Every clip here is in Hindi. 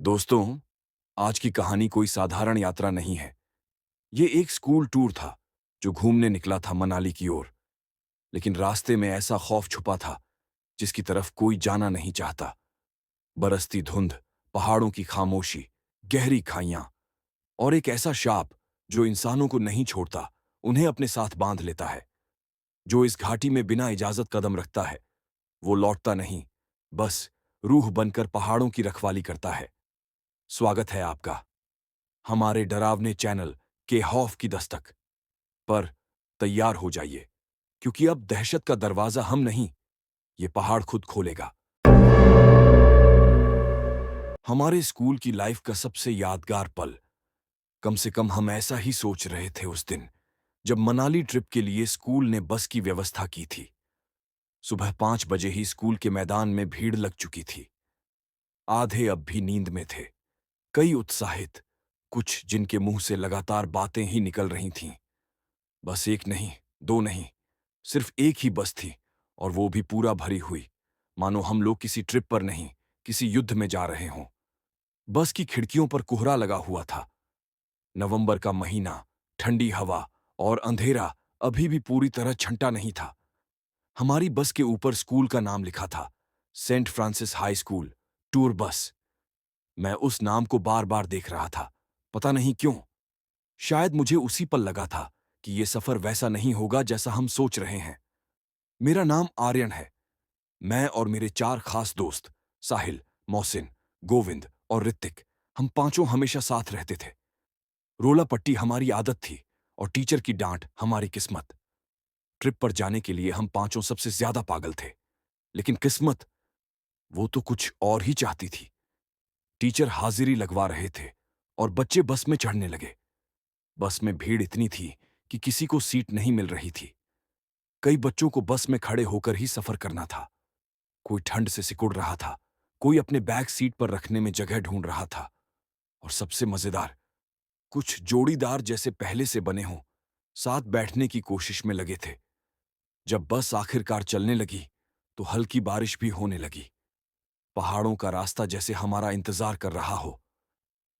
दोस्तों, आज की कहानी कोई साधारण यात्रा नहीं है। ये एक स्कूल टूर था जो घूमने निकला था मनाली की ओर। लेकिन रास्ते में ऐसा खौफ छुपा था जिसकी तरफ कोई जाना नहीं चाहता। बरसती धुंध, पहाड़ों की खामोशी, गहरी खाइयां और एक ऐसा शाप जो इंसानों को नहीं छोड़ता, उन्हें अपने साथ बांध लेता है। जो इस घाटी में बिना इजाजत कदम रखता है वो लौटता नहीं, बस रूह बनकर पहाड़ों की रखवाली करता है। स्वागत है आपका हमारे डरावने चैनल के खौफ की दस्तक पर। तैयार हो जाइए, क्योंकि अब दहशत का दरवाजा हम नहीं, ये पहाड़ खुद खोलेगा। हमारे स्कूल की लाइफ का सबसे यादगार पल, कम से कम हम ऐसा ही सोच रहे थे उस दिन जब मनाली ट्रिप के लिए स्कूल ने बस की व्यवस्था की थी। सुबह 5 बजे ही स्कूल के मैदान में भीड़ लग चुकी थी। आधे अब भी नींद में थे, कई उत्साहित, कुछ जिनके मुंह से लगातार बातें ही निकल रही थीं। बस एक नहीं, दो नहीं, सिर्फ एक ही बस थी, और वो भी पूरा भरी हुई, मानो हम लोग किसी ट्रिप पर नहीं, किसी युद्ध में जा रहे हों। बस की खिड़कियों पर कोहरा लगा हुआ था। नवंबर का महीना, ठंडी हवा और अंधेरा अभी भी पूरी तरह छंटा नहीं था। हमारी बस के ऊपर स्कूल का नाम लिखा था, Saint Francis high school tour bus. मैं उस नाम को बार बार देख रहा था, पता नहीं क्यों। शायद मुझे उसी पल लगा था कि ये सफर वैसा नहीं होगा जैसा हम सोच रहे हैं। मेरा नाम आर्यन है। मैं और मेरे 4 खास दोस्त, साहिल, मोहसिन, गोविंद और ऋतिक, हम पांचों हमेशा साथ रहते थे। रोला पट्टी हमारी आदत थी और टीचर की डांट हमारी किस्मत। ट्रिप पर जाने के लिए हम पांचों सबसे ज्यादा पागल थे, लेकिन किस्मत, वो तो कुछ और ही चाहती थी। टीचर हाजिरी लगवा रहे थे और बच्चे बस में चढ़ने लगे। बस में भीड़ इतनी थी कि किसी को सीट नहीं मिल रही थी। कई बच्चों को बस में खड़े होकर ही सफर करना था। कोई ठंड से सिकुड़ रहा था, कोई अपने बैग सीट पर रखने में जगह ढूंढ रहा था, और सबसे मजेदार, कुछ जोड़ीदार जैसे पहले से बने हों, साथ बैठने की कोशिश में लगे थे। जब बस आखिरकार चलने लगी तो हल्की बारिश भी होने लगी। पहाड़ों का रास्ता जैसे हमारा इंतजार कर रहा हो।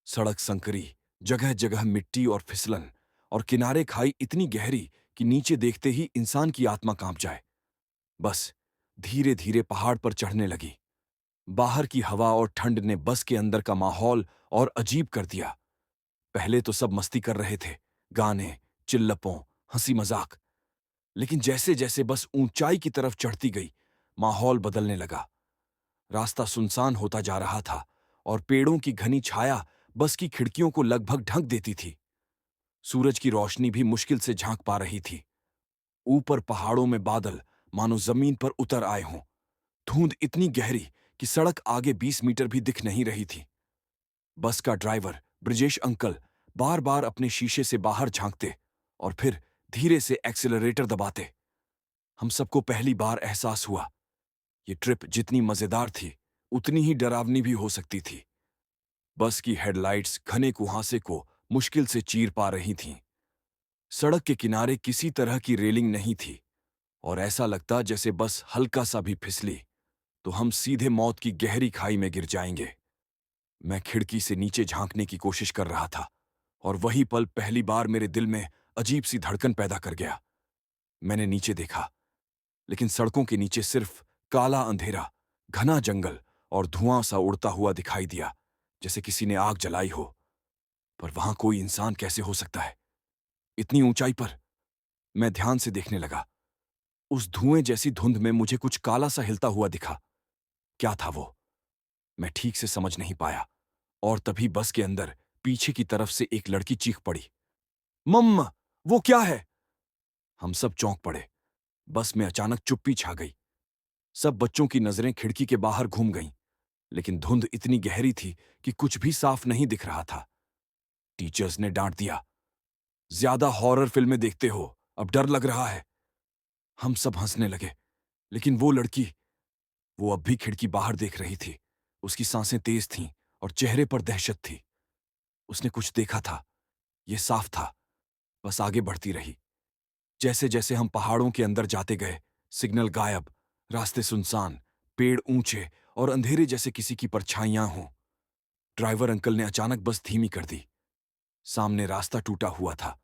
सड़क संकरी, जगह जगह मिट्टी और फिसलन, और किनारे खाई इतनी गहरी कि नीचे देखते ही इंसान की आत्मा कांप जाए। बस धीरे धीरे पहाड़ पर चढ़ने लगी। बाहर की हवा और ठंड ने बस के अंदर का माहौल और अजीब कर दिया। पहले तो सब मस्ती कर रहे थे, गाने, चिल्लपों, हंसी मजाक। लेकिन जैसे जैसे बस ऊंचाई की तरफ चढ़ती गई, माहौल बदलने लगा। रास्ता सुनसान होता जा रहा था और पेड़ों की घनी छाया बस की खिड़कियों को लगभग ढक देती थी। सूरज की रोशनी भी मुश्किल से झांक पा रही थी। ऊपर पहाड़ों में बादल मानो जमीन पर उतर आए हों। धुंध इतनी गहरी कि सड़क आगे 20 मीटर भी दिख नहीं रही थी। बस का ड्राइवर ब्रजेश अंकल बार बार अपने शीशे से बाहर झांकते और फिर धीरे से एक्सीलरेटर दबाते। हम सबको पहली बार एहसास हुआ, ये ट्रिप जितनी मजेदार थी उतनी ही डरावनी भी हो सकती थी। बस की हेडलाइट्स घने कुहासे को मुश्किल से चीर पा रही थीं। सड़क के किनारे किसी तरह की रेलिंग नहीं थी, और ऐसा लगता जैसे बस हल्का सा भी फिसली तो हम सीधे मौत की गहरी खाई में गिर जाएंगे। मैं खिड़की से नीचे झांकने की कोशिश कर रहा था, और वही पल पहली बार मेरे दिल में अजीब सी धड़कन पैदा कर गया। मैंने नीचे देखा, लेकिन सड़कों के नीचे सिर्फ काला अंधेरा, घना जंगल और धुआं सा उड़ता हुआ दिखाई दिया, जैसे किसी ने आग जलाई हो। पर वहां कोई इंसान कैसे हो सकता है, इतनी ऊंचाई पर? मैं ध्यान से देखने लगा। उस धुएं जैसी धुंध में मुझे कुछ काला सा हिलता हुआ दिखा। क्या था वो? मैं ठीक से समझ नहीं पाया, और तभी बस के अंदर पीछे की तरफ से एक लड़की चीख पड़ी, मम्मा, वो क्या है? हम सब चौंक पड़े। बस में अचानक चुप्पी छा गई। सब बच्चों की नजरें खिड़की के बाहर घूम गईं, लेकिन धुंध इतनी गहरी थी कि कुछ भी साफ नहीं दिख रहा था। टीचर्स ने डांट दिया, ज्यादा हॉरर फिल्में देखते हो, अब डर लग रहा है। हम सब हंसने लगे, लेकिन वो लड़की, वो अब भी खिड़की बाहर देख रही थी। उसकी सांसें तेज थीं और चेहरे पर दहशत थी। उसने कुछ देखा था, ये साफ था। बस आगे बढ़ती रही। जैसे जैसे हम पहाड़ों के अंदर जाते गए, सिग्नल गायब, रास्ते सुनसान, पेड़ ऊंचे और अंधेरे जैसे किसी की परछाइयां हों। ड्राइवर अंकल ने अचानक बस धीमी कर दी। सामने रास्ता टूटा हुआ था।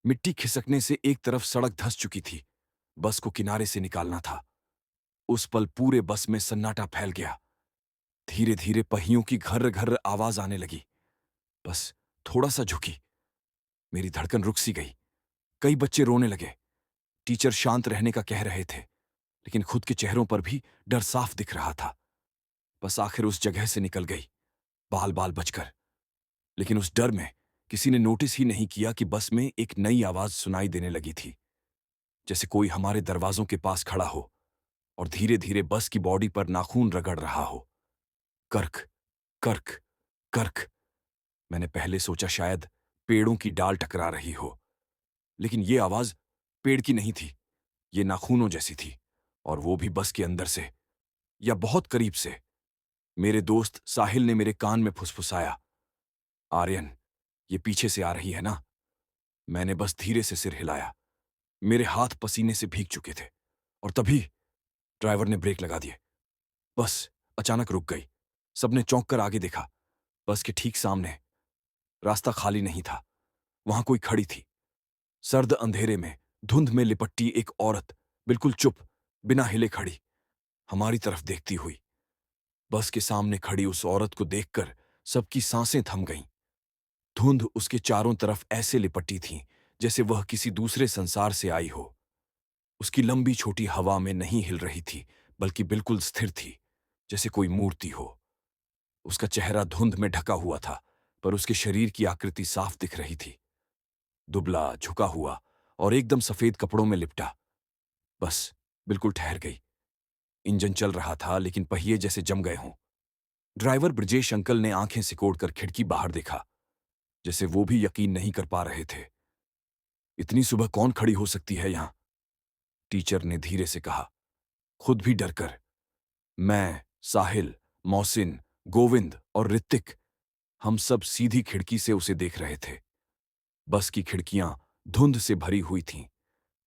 मिट्टी खिसकने से एक तरफ सड़क धंस चुकी थी। बस को किनारे से निकालना था। उस पल पूरे बस में सन्नाटा फैल गया। धीरे धीरे पहियों की घर्र घर्र आवाज आने लगी। बस थोड़ा सा झुकी। मेरी धड़कन रुक सी गई। कई बच्चे रोने लगे। टीचर शांत रहने का कह रहे थे, लेकिन खुद के चेहरों पर भी डर साफ दिख रहा था। बस आखिर उस जगह से निकल गई, बाल बाल बचकर। लेकिन उस डर में किसी ने नोटिस ही नहीं किया कि बस में एक नई आवाज सुनाई देने लगी थी, जैसे कोई हमारे दरवाजों के पास खड़ा हो और धीरे धीरे बस की बॉडी पर नाखून रगड़ रहा हो। कर्क, कर्क, कर्क। मैंने पहले सोचा शायद पेड़ों की डाल टकरा रही हो, लेकिन ये आवाज पेड़ की नहीं थी। ये नाखूनों जैसी थी, और वो भी बस के अंदर से, या बहुत करीब से। मेरे दोस्त साहिल ने मेरे कान में फुसफुसाया, आर्यन, ये पीछे से आ रही है ना। मैंने बस धीरे से सिर हिलाया। मेरे हाथ पसीने से भीग चुके थे। और तभी ड्राइवर ने ब्रेक लगा दिए। बस अचानक रुक गई। सबने चौंक कर आगे देखा। बस के ठीक सामने रास्ता खाली नहीं था। वहां कोई खड़ी थी, सर्द अंधेरे में, धुंध में लिपटी एक औरत, बिल्कुल चुप, बिना हिले खड़ी, हमारी तरफ देखती हुई। बस के सामने खड़ी उस औरत को देखकर सबकी सांसें थम गईं। धुंध उसके चारों तरफ ऐसे लिपटी थी जैसे वह किसी दूसरे संसार से आई हो। उसकी लंबी छोटी हवा में नहीं हिल रही थी, बल्कि बिल्कुल स्थिर थी, जैसे कोई मूर्ति हो। उसका चेहरा धुंध में ढका हुआ था, पर उसके शरीर की आकृति साफ दिख रही थी। दुबला, झुका हुआ और एकदम सफेद कपड़ों में लिपटा। बस बिल्कुल ठहर गई। इंजन चल रहा था, लेकिन पहिए जैसे जम गए हों। ड्राइवर ब्रजेश अंकल ने आंखें सिकोड़कर खिड़की बाहर देखा, जैसे वो भी यकीन नहीं कर पा रहे थे। इतनी सुबह कौन खड़ी हो सकती है यहां? टीचर ने धीरे से कहा, खुद भी डरकर। मैं, साहिल, मोहसिन, गोविंद और ऋतिक, हम सब सीधी खिड़की से उसे देख रहे थे। बस की खिड़कियां धुंध से भरी हुई थीं,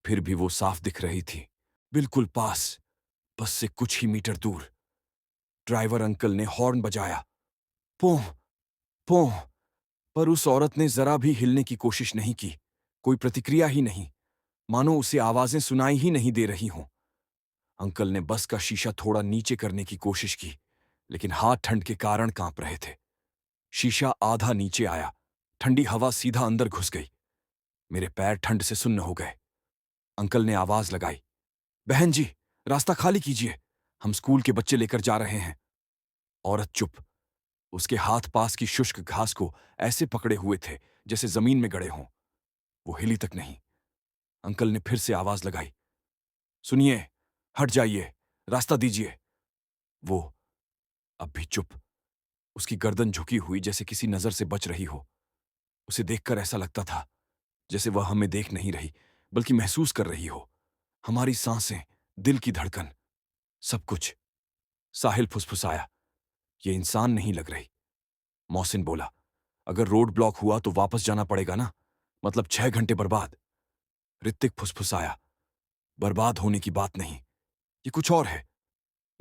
फिर भी वो साफ दिख रही थी, बिल्कुल पास, बस से कुछ ही मीटर दूर। ड्राइवर अंकल ने हॉर्न बजाया, पों, पों, पर उस औरत ने जरा भी हिलने की कोशिश नहीं की। कोई प्रतिक्रिया ही नहीं, मानो उसे आवाजें सुनाई ही नहीं दे रही हों। अंकल ने बस का शीशा थोड़ा नीचे करने की कोशिश की, लेकिन हाथ ठंड के कारण कांप रहे थे। शीशा आधा नीचे आया। ठंडी हवा सीधा अंदर घुस गई। मेरे पैर ठंड से सुन्न हो गए। अंकल ने आवाज लगाई, बहन जी, रास्ता खाली कीजिए, हम स्कूल के बच्चे लेकर जा रहे हैं। औरत चुप। उसके हाथ पास की शुष्क घास को ऐसे पकड़े हुए थे जैसे जमीन में गड़े हों। वो हिली तक नहीं। अंकल ने फिर से आवाज लगाई, सुनिए, हट जाइए, रास्ता दीजिए। वो अब भी चुप। उसकी गर्दन झुकी हुई, जैसे किसी नजर से बच रही हो। उसे देखकर ऐसा लगता था जैसे वह हमें देख नहीं रही, बल्कि महसूस कर रही हो। हमारी सांसें, दिल की धड़कन, सब कुछ। साहिल फुसफुसाया, ये इंसान नहीं लग रही। मोहसिन बोला, अगर रोड ब्लॉक हुआ तो वापस जाना पड़ेगा ना, मतलब 6 घंटे बर्बाद। ऋतिक फुसफुसाया, बर्बाद होने की बात नहीं, ये कुछ और है।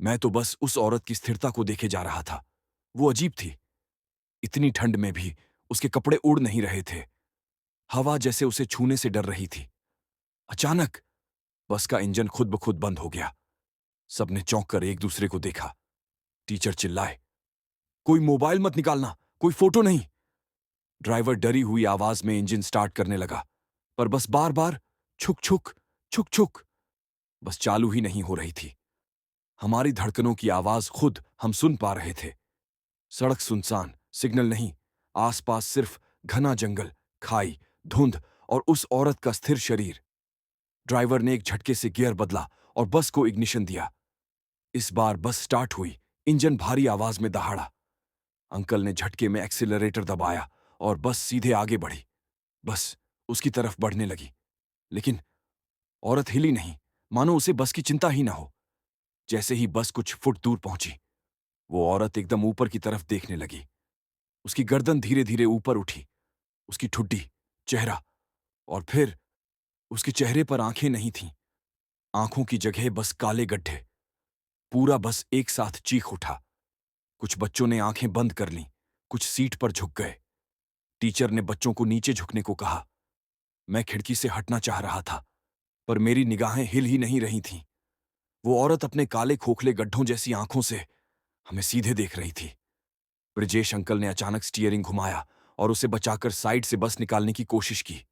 मैं तो बस उस औरत की स्थिरता को देखे जा रहा था। वो अजीब थी। इतनी ठंड में भी उसके कपड़े उड़ नहीं रहे थे। हवा जैसे उसे छूने से डर रही थी। अचानक बस का इंजन खुद ब खुद बंद हो गया। सबने चौंक कर एक दूसरे को देखा। टीचर चिल्लाए, कोई मोबाइल मत निकालना, कोई फोटो नहीं। ड्राइवर डरी हुई आवाज में इंजन स्टार्ट करने लगा, पर बस बार बार छुक छुक, छुक छुक। बस चालू ही नहीं हो रही थी। हमारी धड़कनों की आवाज खुद हम सुन पा रहे थे। सड़क सुनसान, सिग्नल नहीं, आसपास सिर्फ घना जंगल, खाई, धुंध और उस औरत का स्थिर शरीर। ड्राइवर ने एक झटके से गियर बदला और बस को इग्निशन दिया। इस बार बस स्टार्ट हुई। इंजन भारी आवाज में दहाड़ा। अंकल ने झटके में एक्सीलरेटर दबाया और बस सीधे आगे बढ़ी। बस उसकी तरफ बढ़ने लगी, लेकिन औरत हिली नहीं, मानो उसे बस की चिंता ही ना हो। जैसे ही बस कुछ फुट दूर पहुंची, वो औरत एकदम ऊपर की तरफ देखने लगी। उसकी गर्दन धीरे धीरे ऊपर उठी, उसकी ठुड्डी, चेहरा, और फिर उसके चेहरे पर आंखें नहीं थीं। आंखों की जगह बस काले गड्ढे। पूरा बस एक साथ चीख उठा। कुछ बच्चों ने आंखें बंद कर लीं, कुछ सीट पर झुक गए। टीचर ने बच्चों को नीचे झुकने को कहा। मैं खिड़की से हटना चाह रहा था, पर मेरी निगाहें हिल ही नहीं रही थीं। वो औरत अपने काले खोखले गड्ढों जैसी आंखों से हमें सीधे देख रही थी। ब्रजेश अंकल ने अचानक स्टीयरिंग घुमाया और उसे बचाकर साइड से बस निकालने की कोशिश की।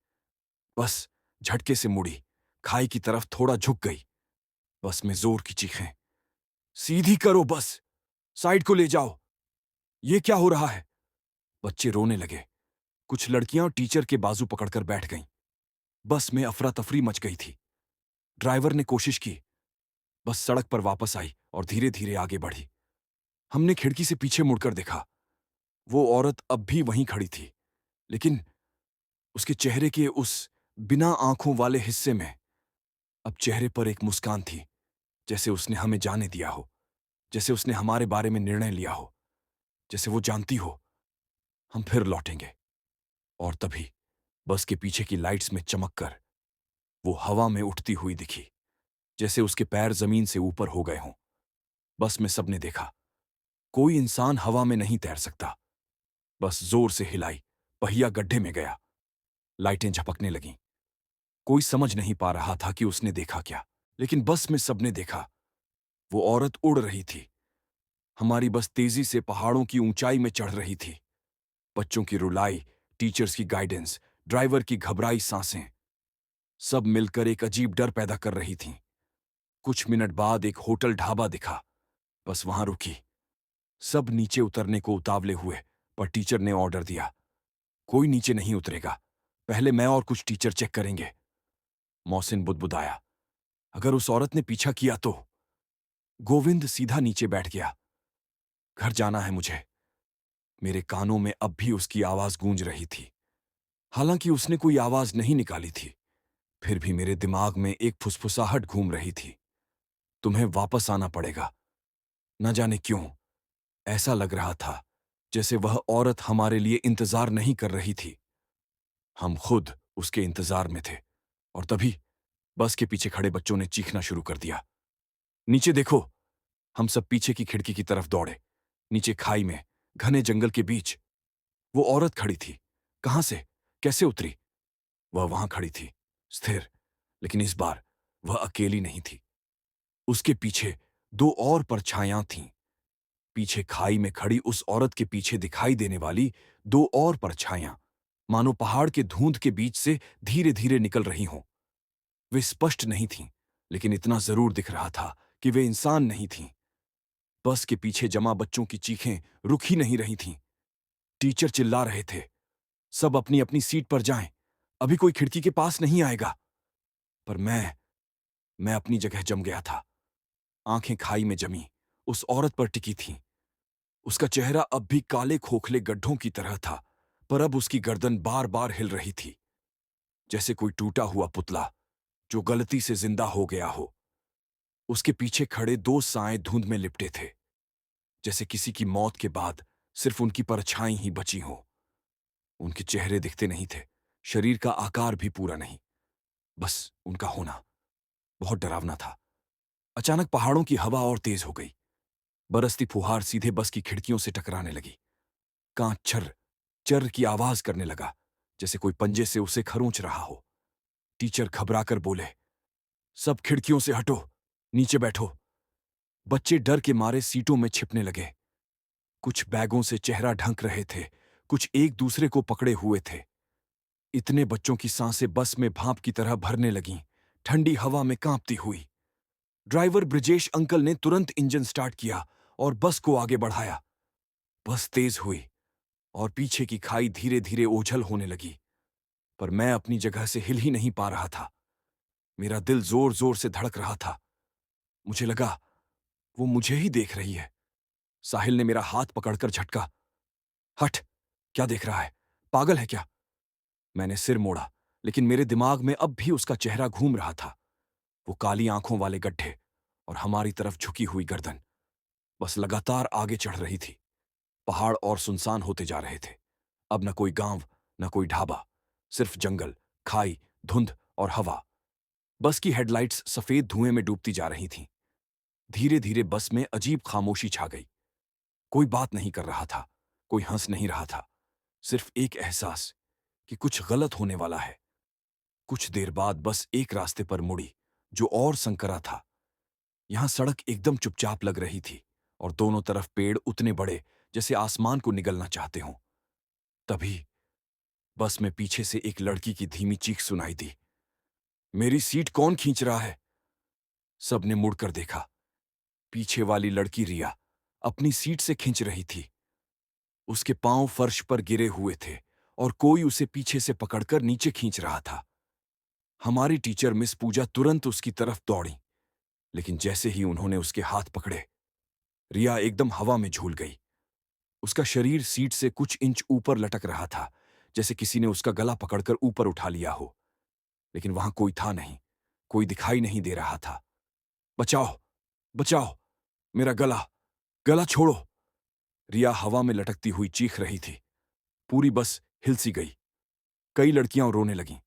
बस झटके से मुड़ी, खाई की तरफ थोड़ा झुक गई। बस में जोर की चीखें, सीधी करो बस, साइड को ले जाओ, ये क्या हो रहा है? बच्चे रोने लगे। कुछ लड़कियां टीचर के बाजू पकड़कर बैठ गईं। बस में अफरा तफरी मच गई थी। ड्राइवर ने कोशिश की। बस सड़क पर वापस आई और धीरे धीरे आगे बढ़ी। हमने खिड़की से पीछे मुड़कर देखा। वो औरत अब भी वहीं खड़ी थी, लेकिन उसके चेहरे के उस बिना आंखों वाले हिस्से में अब चेहरे पर एक मुस्कान थी, जैसे उसने हमें जाने दिया हो, जैसे उसने हमारे बारे में निर्णय लिया हो, जैसे वो जानती हो हम फिर लौटेंगे। और तभी बस के पीछे की लाइट्स में चमक कर वो हवा में उठती हुई दिखी, जैसे उसके पैर जमीन से ऊपर हो गए हों। बस में सबने देखा, कोई इंसान हवा में नहीं तैर सकता। बस जोर से हिलाई, पहिया गड्ढे में गया, लाइटें झपकने लगीं। कोई समझ नहीं पा रहा था कि उसने देखा क्या, लेकिन बस में सबने देखा, वो औरत उड़ रही थी। हमारी बस तेजी से पहाड़ों की ऊंचाई में चढ़ रही थी। बच्चों की रुलाई, टीचर्स की गाइडेंस, ड्राइवर की घबराई सांसें, सब मिलकर एक अजीब डर पैदा कर रही थीं। कुछ मिनट बाद एक होटल ढाबा दिखा। बस वहां रुकी। सब नीचे उतरने को उतावले हुए, पर टीचर ने ऑर्डर दिया, कोई नीचे नहीं उतरेगा, पहले मैं और कुछ टीचर चेक करेंगे। मोहसिन बुदबुदाया, अगर उस औरत ने पीछा किया तो? गोविंद सीधा नीचे बैठ गया। घर जाना है मुझे। मेरे कानों में अब भी उसकी आवाज गूंज रही थी, हालांकि उसने कोई आवाज नहीं निकाली थी। फिर भी मेरे दिमाग में एक फुसफुसाहट घूम रही थी, तुम्हें वापस आना पड़ेगा। न जाने क्यों ऐसा लग रहा था जैसे वह औरत हमारे लिए इंतजार नहीं कर रही थी, हम खुद उसके इंतजार में थे। और तभी बस के पीछे खड़े बच्चों ने चीखना शुरू कर दिया, नीचे देखो। हम सब पीछे की खिड़की की तरफ दौड़े। नीचे खाई में, घने जंगल के बीच वो औरत खड़ी थी। कहां से, कैसे उतरी? वह वहां खड़ी थी, स्थिर, लेकिन इस बार वह अकेली नहीं थी। उसके पीछे दो और परछायां थीं। पीछे खाई में खड़ी उस औरत के पीछे दिखाई देने वाली दो और परछायां, मानो पहाड़ के धुंध के बीच से धीरे धीरे निकल रही हों। वे स्पष्ट नहीं थीं, लेकिन इतना जरूर दिख रहा था कि वे इंसान नहीं थीं। बस के पीछे जमा बच्चों की चीखें रुक ही नहीं रही थीं। टीचर चिल्ला रहे थे, सब अपनी अपनी सीट पर जाएं, अभी कोई खिड़की के पास नहीं आएगा। पर मैं अपनी जगह जम गया था। आंखें खाई में जमी उस औरत पर टिकी थीं। उसका चेहरा अब भी काले खोखले गड्ढों की तरह था, पर अब उसकी गर्दन बार बार हिल रही थी, जैसे कोई टूटा हुआ पुतला जो गलती से जिंदा हो गया हो। उसके पीछे खड़े दो साएं धुंध में लिपटे थे, जैसे किसी की मौत के बाद सिर्फ उनकी परछाई ही बची हो। उनके चेहरे दिखते नहीं थे, शरीर का आकार भी पूरा नहीं, बस उनका होना बहुत डरावना था। अचानक पहाड़ों की हवा और तेज हो गई। बरसती फुहार सीधे बस की खिड़कियों से टकराने लगी। कांच चर चर की आवाज करने लगा, जैसे कोई पंजे से उसे खरोंच रहा हो। टीचर घबराकर बोले, सब खिड़कियों से हटो, नीचे बैठो। बच्चे डर के मारे सीटों में छिपने लगे। कुछ बैगों से चेहरा ढंक रहे थे, कुछ एक दूसरे को पकड़े हुए थे। इतने बच्चों की सांसें बस में भाप की तरह भरने लगीं, ठंडी हवा में कांपती हुई। ड्राइवर ब्रजेश अंकल ने तुरंत इंजन स्टार्ट किया और बस को आगे बढ़ाया। बस तेज हुई और पीछे की खाई धीरे धीरे ओझल होने लगी, पर मैं अपनी जगह से हिल ही नहीं पा रहा था। मेरा दिल जोर जोर से धड़क रहा था। मुझे लगा वो मुझे ही देख रही है। साहिल ने मेरा हाथ पकड़कर झटका, हट, क्या देख रहा है, पागल है क्या? मैंने सिर मोड़ा, लेकिन मेरे दिमाग में अब भी उसका चेहरा घूम रहा था, वो काली आंखों वाले गड्ढे और हमारी तरफ झुकी हुई गर्दन। बस लगातार आगे चढ़ रही थी। पहाड़ और सुनसान होते जा रहे थे। अब न कोई गांव, न कोई ढाबा, सिर्फ जंगल, खाई, धुंध और हवा। बस की हेडलाइट्स सफेद धुएं में डूबती जा रही थीं। धीरे धीरे बस में अजीब खामोशी छा गई। कोई बात नहीं कर रहा था, कोई हंस नहीं रहा था, सिर्फ एक एहसास कि कुछ गलत होने वाला है। कुछ देर बाद बस एक रास्ते पर मुड़ी, जो और संकरा था। यहां सड़क एकदम चुपचाप लग रही थी और दोनों तरफ पेड़ उतने बड़े जैसे आसमान को निगलना चाहते हों। तभी बस में पीछे से एक लड़की की धीमी चीख सुनाई दी, मेरी सीट कौन खींच रहा है? सबने मुड़कर देखा। पीछे वाली लड़की रिया अपनी सीट से खींच रही थी। उसके पांव फर्श पर गिरे हुए थे और कोई उसे पीछे से पकड़कर नीचे खींच रहा था। हमारी टीचर मिस पूजा तुरंत उसकी तरफ दौड़ी, लेकिन जैसे ही उन्होंने उसके हाथ पकड़े, रिया एकदम हवा में झूल गई। उसका शरीर सीट से कुछ इंच ऊपर लटक रहा था, जैसे किसी ने उसका गला पकड़कर ऊपर उठा लिया हो। लेकिन वहां कोई था नहीं, कोई दिखाई नहीं दे रहा था। बचाओ, बचाओ, मेरा गला, गला छोड़ो! रिया हवा में लटकती हुई चीख रही थी। पूरी बस हिल सी गई। कई लड़कियां रोने लगीं।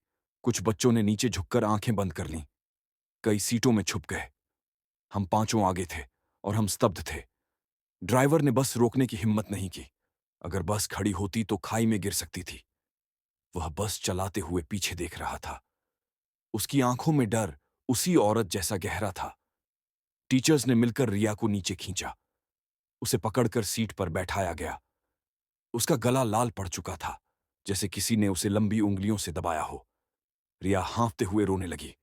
कुछ बच्चों ने नीचे झुककर आंखें बंद कर लीं। कई सीटों में छुप गए। हम पांचों आगे थे और हम स्तब्ध थे। ड्राइवर ने बस रोकने की हिम्मत नहीं की। अगर बस खड़ी होती तो खाई में गिर सकती थी। वह बस चलाते हुए पीछे देख रहा था। उसकी आंखों में डर उसी औरत जैसा गहरा था। टीचर्स ने मिलकर रिया को नीचे खींचा। उसे पकड़कर सीट पर बैठाया गया। उसका गला लाल पड़ चुका था, जैसे किसी ने उसे लंबी उंगलियों से दबाया हो। रिया हांफते हुए रोने लगी।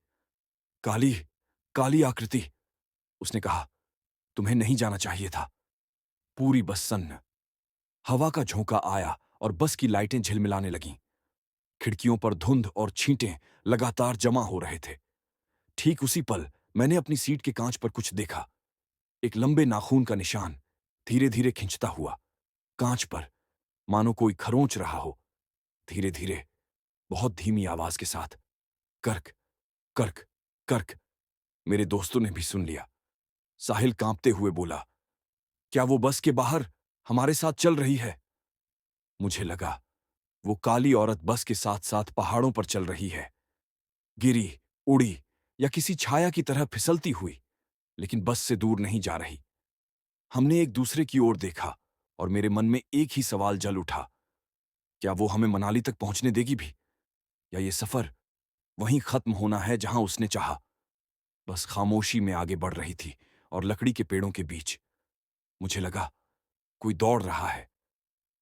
काली, काली आकृति, उसने कहा, तुम्हें नहीं जाना चाहिए था। पूरी बस सन्न। हवा का झोंका आया और बस की लाइटें झिलमिलाने लगीं। खिड़कियों पर धुंध और छींटें लगातार जमा हो रहे थे। ठीक उसी पल मैंने अपनी सीट के कांच पर कुछ देखा। एक लंबे नाखून का निशान, धीरे धीरे खिंचता हुआ कांच पर, मानो कोई खरोंच रहा हो। धीरे धीरे, बहुत धीमी आवाज के साथ, कर्क, कर्क, कर्क। मेरे दोस्तों ने भी सुन लिया। साहिल कांपते हुए बोला, क्या वो बस के बाहर हमारे साथ चल रही है? मुझे लगा वो काली औरत बस के साथ साथ पहाड़ों पर चल रही है, गिरी, उड़ी या किसी छाया की तरह फिसलती हुई, लेकिन बस से दूर नहीं जा रही। हमने एक दूसरे की ओर देखा और मेरे मन में एक ही सवाल जल उठा, क्या वो हमें मनाली तक पहुंचने देगी भी, या ये सफर वहीं खत्म होना है जहां उसने चाहा? बस खामोशी में आगे बढ़ रही थी और लकड़ी के पेड़ों के बीच मुझे लगा कोई दौड़ रहा है,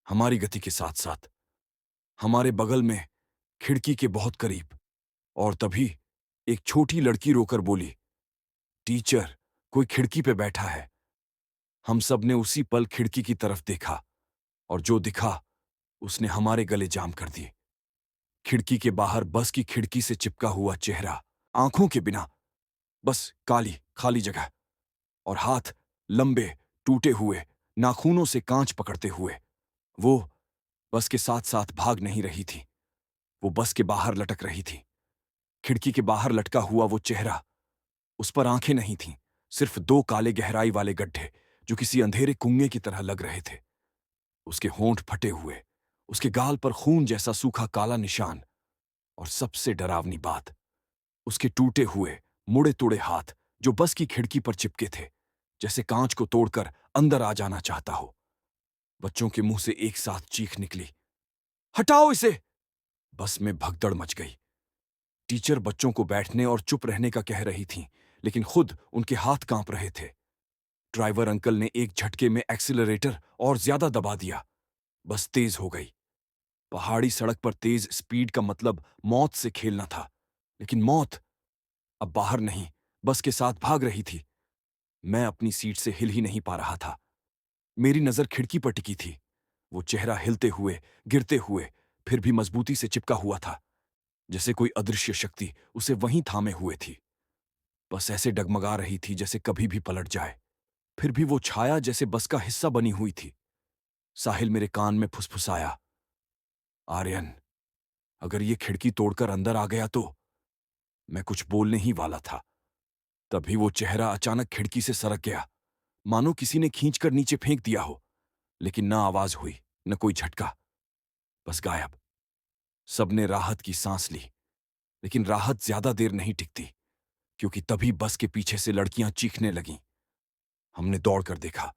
हमारी गति के साथ साथ, हमारे बगल में, खिड़की के बहुत करीब। और तभी एक छोटी लड़की रोकर बोली, टीचर, कोई खिड़की पे बैठा है। हम सब ने उसी पल खिड़की की तरफ देखा और जो दिखा उसने हमारे गले जाम कर दिए। खिड़की के बाहर बस की खिड़की से चिपका हुआ चेहरा, आंखों के बिना, बस काली खाली जगह, और हाथ लंबे, टूटे हुए, नाखूनों से कांच पकड़ते हुए। वो बस के साथ साथ भाग नहीं रही थी, वो बस के बाहर लटक रही थी। खिड़की के बाहर लटका हुआ वो चेहरा, उस पर आंखें नहीं थीं, सिर्फ दो काले गहराई वाले गड्ढे जो किसी अंधेरे कुएं की तरह लग रहे थे। उसके होंठ फटे हुए, उसके गाल पर खून जैसा सूखा काला निशान, और सबसे डरावनी बात, उसके टूटे हुए, मुड़े तुड़े हाथ जो बस की खिड़की पर चिपके थे, जैसे कांच को तोड़कर अंदर आ जाना चाहता हो। बच्चों के मुंह से एक साथ चीख निकली, हटाओ इसे! बस में भगदड़ मच गई। टीचर बच्चों को बैठने और चुप रहने का कह रही थीं, लेकिन खुद उनके हाथ कांप रहे थे। ड्राइवर अंकल ने एक झटके में एक्सीलरेटर और ज्यादा दबा दिया। बस तेज हो गई। पहाड़ी सड़क पर तेज स्पीड का मतलब मौत से खेलना था, लेकिन मौत अब बाहर नहीं, बस के साथ भाग रही थी। मैं अपनी सीट से हिल ही नहीं पा रहा था। मेरी नजर खिड़की पर टिकी थी। वो चेहरा हिलते हुए, गिरते हुए, फिर भी मजबूती से चिपका हुआ था, जैसे कोई अदृश्य शक्ति उसे वहीं थामे हुए थी। बस ऐसे डगमगा रही थी जैसे कभी भी पलट जाए। फिर भी वो छाया जैसे बस का हिस्सा बनी हुई थी। साहिल मेरे कान में फुसफुसाया, आर्यन, अगर ये खिड़की तोड़कर अंदर आ गया तो। मैं कुछ बोलने ही वाला था, तभी वो चेहरा अचानक खिड़की से सरक गया, मानो किसी ने खींचकर नीचे फेंक दिया हो। लेकिन न आवाज हुई, न कोई झटका, बस गायब। सबने राहत की सांस ली, लेकिन राहत ज्यादा देर नहीं टिकती, क्योंकि तभी बस के पीछे से लड़कियां चीखने लगीं। हमने दौड़कर देखा।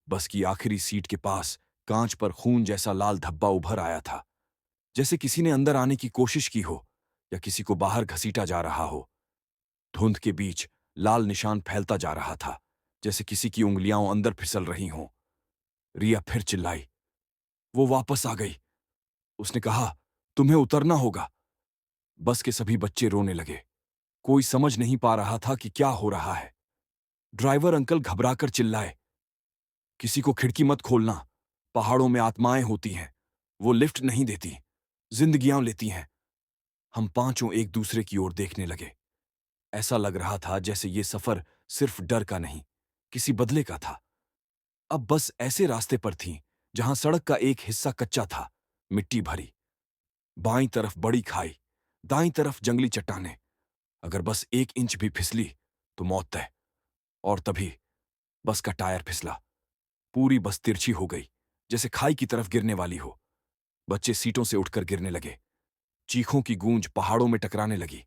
बस की आखिरी सीट के पास कांच पर खून जैसा लाल धब्बा उभर आया था, जैसे किसी ने अंदर आने की कोशिश की हो या किसी को बाहर घसीटा जा रहा हो। धुंध के बीच लाल निशान फैलता जा रहा था, जैसे किसी की उंगलियां अंदर फिसल रही हों। रिया फिर चिल्लाई, वो वापस आ गई। उसने कहा, तुम्हें उतरना होगा। बस के सभी बच्चे रोने लगे। कोई समझ नहीं पा रहा था कि क्या हो रहा है। ड्राइवर अंकल घबराकर चिल्लाए, किसी को खिड़की मत खोलना। पहाड़ों में आत्माएं होती हैं। वो लिफ्ट नहीं देती, जिंदगियां लेती हैं। हम पांचों एक दूसरे की ओर देखने लगे। ऐसा लग रहा था जैसे ये सफर सिर्फ डर का नहीं, किसी बदले का था। अब बस ऐसे रास्ते पर थी जहां सड़क का एक हिस्सा कच्चा था, मिट्टी भरी। बाईं तरफ बड़ी खाई, दाईं तरफ जंगली चट्टानें। अगर बस 1 इंच भी फिसली तो मौत तय। और तभी बस का टायर फिसला। पूरी बस तिरछी हो गई, जैसे खाई की तरफ गिरने वाली हो। बच्चे सीटों से उठकर गिरने लगे। चीखों की गूंज पहाड़ों में टकराने लगी।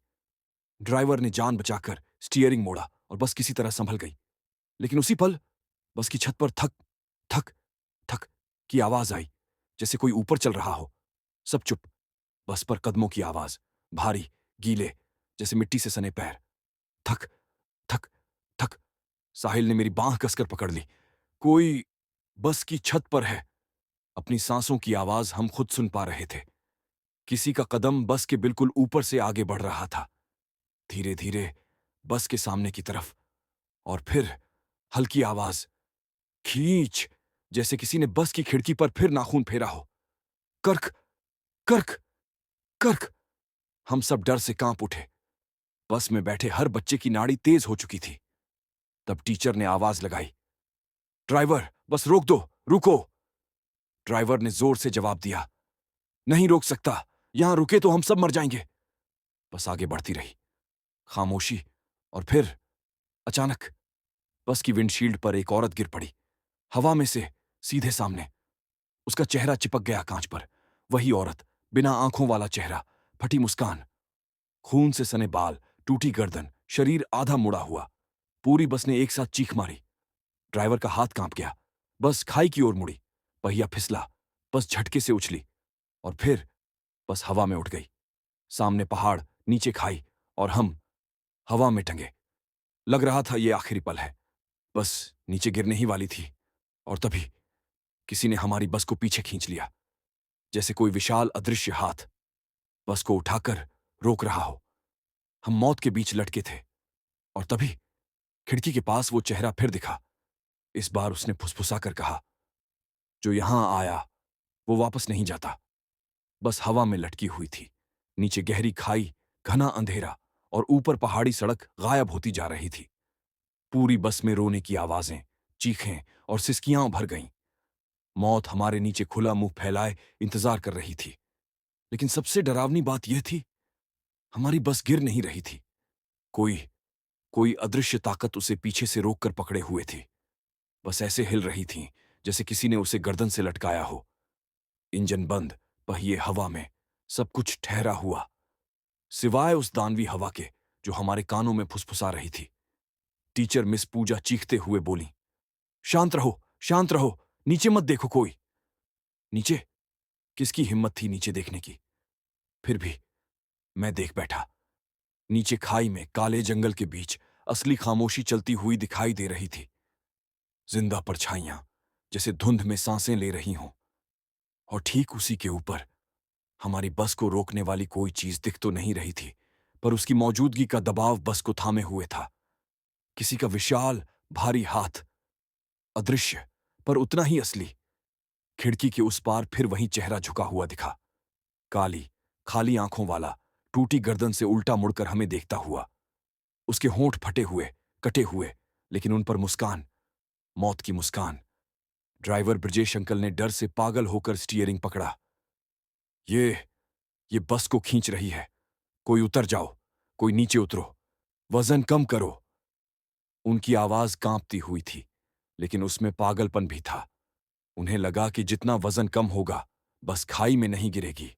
ड्राइवर ने जान बचाकर स्टीयरिंग मोड़ा और बस किसी तरह संभल गई। लेकिन उसी पल बस की छत पर थक थक थक की आवाज आई, जैसे कोई ऊपर चल रहा हो। सब चुप। बस पर कदमों की आवाज, भारी, गीले, जैसे मिट्टी से सने पैर। थक थक थक। साहिल ने मेरी बांह कसकर पकड़ ली। कोई बस की छत पर है। अपनी सांसों की आवाज हम खुद सुन पा रहे थे। किसी का कदम बस के बिल्कुल ऊपर से आगे बढ़ रहा था, धीरे धीरे बस के सामने की तरफ। और फिर हल्की आवाज, खींच, जैसे किसी ने बस की खिड़की पर फिर नाखून फेरा हो। कर्क कर्क कर्क। हम सब डर से कांप उठे। बस में बैठे हर बच्चे की नाड़ी तेज हो चुकी थी। तब टीचर ने आवाज लगाई, ड्राइवर, बस रोक दो, रुको। ड्राइवर ने जोर से जवाब दिया, नहीं रोक सकता। यहां रुके तो हम सब मर जाएंगे। बस आगे बढ़ती रही। खामोशी। और फिर अचानक बस की विंडशील्ड पर एक औरत गिर पड़ी, हवा में से सीधे सामने। उसका चेहरा चिपक गया कांच पर। वही औरत, बिना आंखों वाला चेहरा, फटी मुस्कान, खून से सने बाल, टूटी गर्दन, शरीर आधा मुड़ा हुआ। पूरी बस ने एक साथ चीख मारी। ड्राइवर का हाथ कांप गया। बस खाई की ओर मुड़ी। पहिया फिसला। बस झटके से उछली। और फिर बस हवा में उठ गई। सामने पहाड़, नीचे खाई, और हम हवा में टंगे। लग रहा था ये आखिरी पल है। बस नीचे गिरने ही वाली थी। और तभी किसी ने हमारी बस को पीछे खींच लिया, जैसे कोई विशाल अदृश्य हाथ बस को उठाकर रोक रहा हो। हम मौत के बीच लटके थे। और तभी खिड़की के पास वो चेहरा फिर दिखा। इस बार उसने फुसफुसाकर कहा, जो यहां आया वो वापस नहीं जाता। बस हवा में लटकी हुई थी। नीचे गहरी खाई, घना अंधेरा, और ऊपर पहाड़ी सड़क गायब होती जा रही थी। पूरी बस में रोने की आवाजें, चीखें और सिसकियां भर गईं। मौत हमारे नीचे खुला मुंह फैलाए इंतजार कर रही थी। लेकिन सबसे डरावनी बात यह थी, हमारी बस गिर नहीं रही थी। कोई कोई अदृश्य ताकत उसे पीछे से रोककर पकड़े हुए थी। बस ऐसे हिल रही थी जैसे किसी ने उसे गर्दन से लटकाया हो। इंजन बंद, पहिए हवा में, सब कुछ ठहरा हुआ, सिवाय उस दानवी हवा के जो हमारे कानों में फुसफुसा रही थी। टीचर मिस पूजा चीखते हुए बोली, शांत रहो, शांत रहो, नीचे मत देखो कोई। नीचे? किसकी हिम्मत थी नीचे देखने की? फिर भी मैं देख बैठा। नीचे खाई में, काले जंगल के बीच असली खामोशी चलती हुई दिखाई दे रही थी। जिंदा परछाइयां, जैसे धुंध में सांसें ले रही हों। और ठीक उसी के ऊपर हमारी बस को रोकने वाली कोई चीज दिख तो नहीं रही थी, पर उसकी मौजूदगी का दबाव बस को थामे हुए था। किसी का विशाल, भारी हाथ, अदृश्य पर उतना ही असली। खिड़की के उस पार फिर वही चेहरा झुका हुआ दिखा। काली, खाली आंखों वाला, टूटी गर्दन से उल्टा मुड़कर हमें देखता हुआ। उसके होंठ फटे हुए, कटे हुए, लेकिन उन पर मुस्कान, मौत की मुस्कान। ड्राइवर ब्रजेश अंकल ने डर से पागल होकर स्टीयरिंग पकड़ा। ये ये बस को खींच रही है। कोई उतर जाओ, कोई नीचे उतरो, वजन कम करो। उनकी आवाज कांपती हुई थी, लेकिन उसमें पागलपन भी था। उन्हें लगा कि जितना वजन कम होगा, बस खाई में नहीं गिरेगी।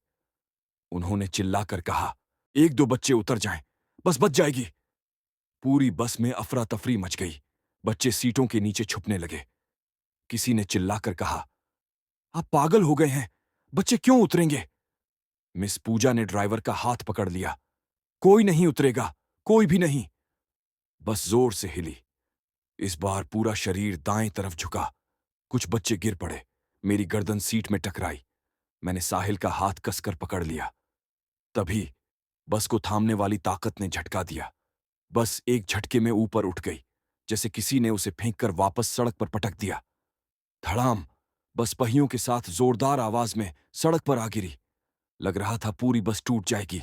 उन्होंने चिल्लाकर कहा, 1-2 बच्चे उतर जाएं, बस बच जाएगी। पूरी बस में अफरा तफरी मच गई। बच्चे सीटों के नीचे छुपने लगे। किसी ने चिल्लाकर कहा, आप पागल हो गए हैं? बच्चे क्यों उतरेंगे? मिस पूजा ने ड्राइवर का हाथ पकड़ लिया। कोई नहीं उतरेगा, कोई भी नहीं। बस जोर से हिली। इस बार पूरा शरीर दाएं तरफ झुका। कुछ बच्चे गिर पड़े। मेरी गर्दन सीट में टकराई। मैंने साहिल का हाथ कसकर पकड़ लिया। तभी बस को थामने वाली ताकत ने झटका दिया। बस एक झटके में ऊपर उठ गई, जैसे किसी ने उसे फेंककर वापस सड़क पर पटक दिया। धड़ाम! बस पहियों के साथ जोरदार आवाज में सड़क पर आ गिरी। लग रहा था पूरी बस टूट जाएगी।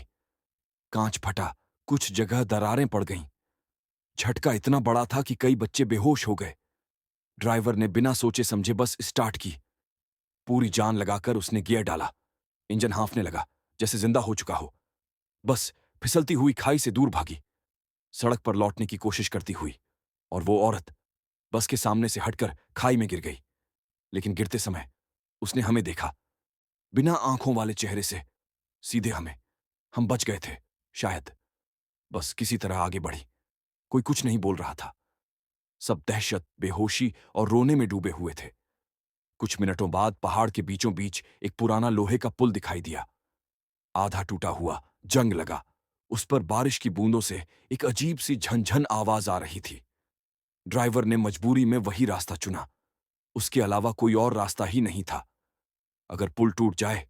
कांच फटा, कुछ जगह दरारें पड़ गईं। झटका इतना बड़ा था कि कई बच्चे बेहोश हो गए। ड्राइवर ने बिना सोचे समझे बस स्टार्ट की। पूरी जान लगाकर उसने गियर डाला। इंजन हाँफने लगा, जैसे जिंदा हो चुका हो। बस फिसलती हुई खाई से दूर भागी, सड़क पर लौटने की कोशिश करती हुई। और वो औरत बस के सामने से हटकर खाई में गिर गई। लेकिन गिरते समय उसने हमें देखा, बिना आंखों वाले चेहरे से, सीधे हमें। हम बच गए थे, शायद। बस किसी तरह आगे बढ़ी। कोई कुछ नहीं बोल रहा था। सब दहशत, बेहोशी और रोने में डूबे हुए थे। कुछ मिनटों बाद पहाड़ के बीचों बीच एक पुराना लोहे का पुल दिखाई दिया। आधा टूटा हुआ, जंग लगा। उस पर बारिश की बूंदों से एक अजीब सी झनझन आवाज आ रही थी। ड्राइवर ने मजबूरी में वही रास्ता चुना। उसके अलावा कोई और रास्ता ही नहीं था। अगर पुल टूट जाए,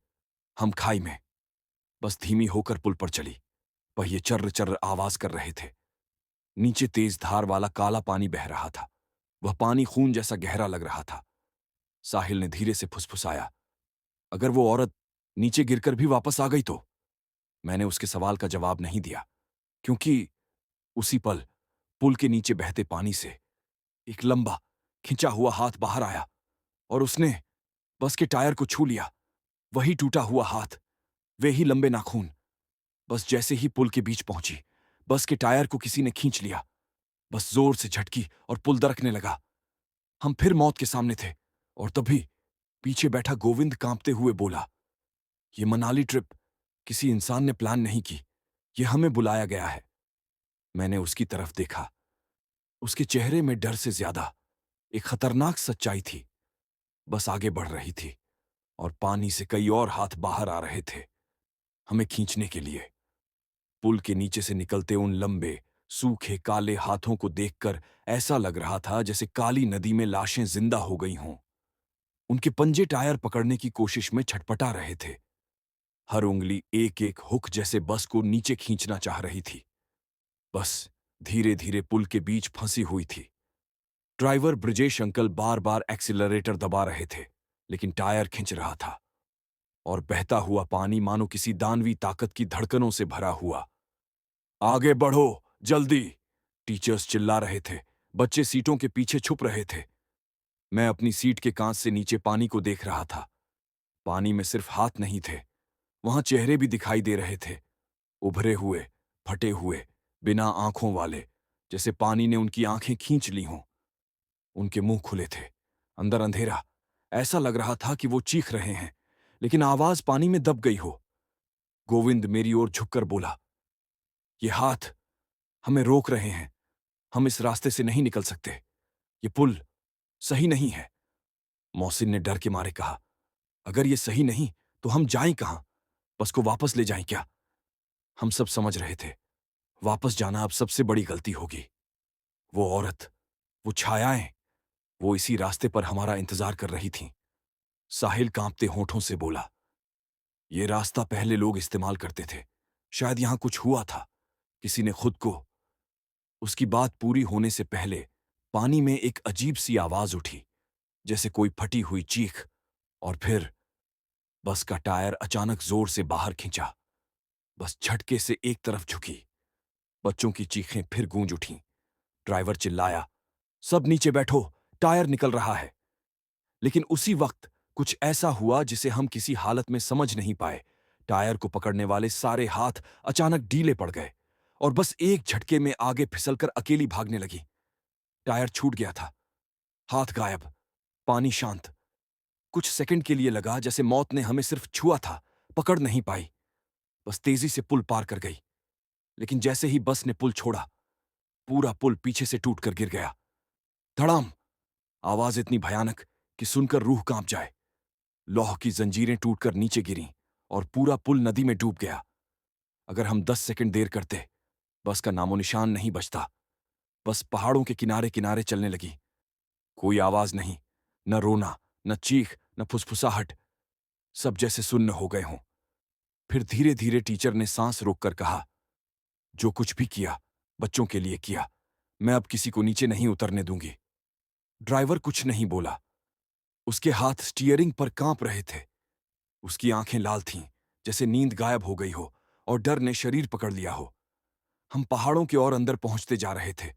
हम खाई में। बस धीमी होकर पुल पर चली। पहिए चर्र चर्र आवाज कर रहे थे। नीचे तेज धार वाला काला पानी बह रहा था। वह पानी खून जैसा गहरा लग रहा था। साहिल ने धीरे से फुसफुसाया, अगर वो औरत नीचे गिरकर भी वापस आ गई तो? मैंने उसके सवाल का जवाब नहीं दिया, क्योंकि उसी पल पुल के नीचे बहते पानी से एक लंबा, खिंचा हुआ हाथ बाहर आया और उसने बस के टायर को छू लिया। वही टूटा हुआ हाथ, वे ही लंबे नाखून। बस जैसे ही पुल के बीच पहुंची, बस के टायर को किसी ने खींच लिया। बस जोर से झटकी और पुल दरकने लगा। हम फिर मौत के सामने थे। और तभी पीछे बैठा गोविंद कांपते हुए बोला, ये मनाली ट्रिप किसी इंसान ने प्लान नहीं की, ये हमें बुलाया गया है। मैंने उसकी तरफ देखा। उसके चेहरे में डर से ज्यादा एक खतरनाक सच्चाई थी। बस आगे बढ़ रही थी और पानी से कई और हाथ बाहर आ रहे थे, हमें खींचने के लिए। पुल के नीचे से निकलते उन लंबे, सूखे काले हाथों को देखकर ऐसा लग रहा था जैसे काली नदी में लाशें जिंदा हो गई हों। उनके पंजे टायर पकड़ने की कोशिश में छटपटा रहे थे। हर उंगली एक एक हुक जैसे बस को नीचे खींचना चाह रही थी। बस धीरे धीरे पुल के बीच फंसी हुई थी। ड्राइवर ब्रिजेश अंकल बार बार एक्सीलरेटर दबा रहे थे, लेकिन टायर खिंच रहा था। और बहता हुआ पानी मानो किसी दानवी ताकत की धड़कनों से भरा हुआ। आगे बढ़ो, जल्दी! टीचर्स चिल्ला रहे थे। बच्चे सीटों के पीछे छुप रहे थे। मैं अपनी सीट के कांच से नीचे पानी को देख रहा था। पानी में सिर्फ हाथ नहीं थे, वहां चेहरे भी दिखाई दे रहे थे। उभरे हुए, फटे हुए, बिना आंखों वाले, जैसे पानी ने उनकी आंखें खींच ली हों। उनके मुंह खुले थे, अंदर अंधेरा। ऐसा लग रहा था कि वो चीख रहे हैं, लेकिन आवाज पानी में दब गई हो। गोविंद मेरी ओर झुककर बोला, ये हाथ हमें रोक रहे हैं। हम इस रास्ते से नहीं निकल सकते। ये पुल सही नहीं है। मोहसिन ने डर के मारे कहा, अगर ये सही नहीं तो हम जाएं कहां? बस को वापस ले जाएं क्या? हम सब समझ रहे थे, वापस जाना अब सबसे बड़ी गलती होगी। वो औरत, वो छायाएं, वो इसी रास्ते पर हमारा इंतजार कर रही थीं। साहिल कांपते होठों से बोला, ये रास्ता पहले लोग इस्तेमाल करते थे। शायद यहां कुछ हुआ था, किसी ने खुद को। उसकी बात पूरी होने से पहले पानी में एक अजीब सी आवाज उठी, जैसे कोई फटी हुई चीख। और फिर बस का टायर अचानक जोर से बाहर खींचा। बस झटके से एक तरफ झुकी। बच्चों की चीखें फिर गूंज उठीं। ड्राइवर चिल्लाया, सब नीचे बैठो, टायर निकल रहा है। लेकिन उसी वक्त कुछ ऐसा हुआ जिसे हम किसी हालत में समझ नहीं पाए। टायर को पकड़ने वाले सारे हाथ अचानक ढीले पड़ गए और बस एक झटके में आगे फिसलकर अकेली भागने लगी। टायर छूट गया था, हाथ गायब, पानी शांत। कुछ सेकंड के लिए लगा जैसे मौत ने हमें सिर्फ छुआ था, पकड़ नहीं पाई। बस तेजी से पुल पार कर गई। लेकिन जैसे ही बस ने पुल छोड़ा, पूरा पुल पीछे से टूटकर गिर गया। धड़ाम! आवाज इतनी भयानक कि सुनकर रूह कांप जाए। लौह की जंजीरें टूटकर नीचे गिरीं और पूरा पुल नदी में डूब गया। अगर हम 10 सेकंड देर करते, बस का नामो निशान नहीं बचता। बस पहाड़ों के किनारे किनारे चलने लगी। कोई आवाज नहीं, न रोना, न चीख, न फुसफुसाहट। सब जैसे सुन्न हो गए हों। फिर धीरे धीरे टीचर ने सांस रोककर कहा, जो कुछ भी किया बच्चों के लिए किया। मैं अब किसी को नीचे नहीं उतरने दूंगी। ड्राइवर कुछ नहीं बोला। उसके हाथ स्टीयरिंग पर कांप रहे थे। उसकी आंखें लाल थीं, जैसे नींद गायब हो गई हो और डर ने शरीर पकड़ लिया हो। हम पहाड़ों के और अंदर पहुंचते जा रहे थे।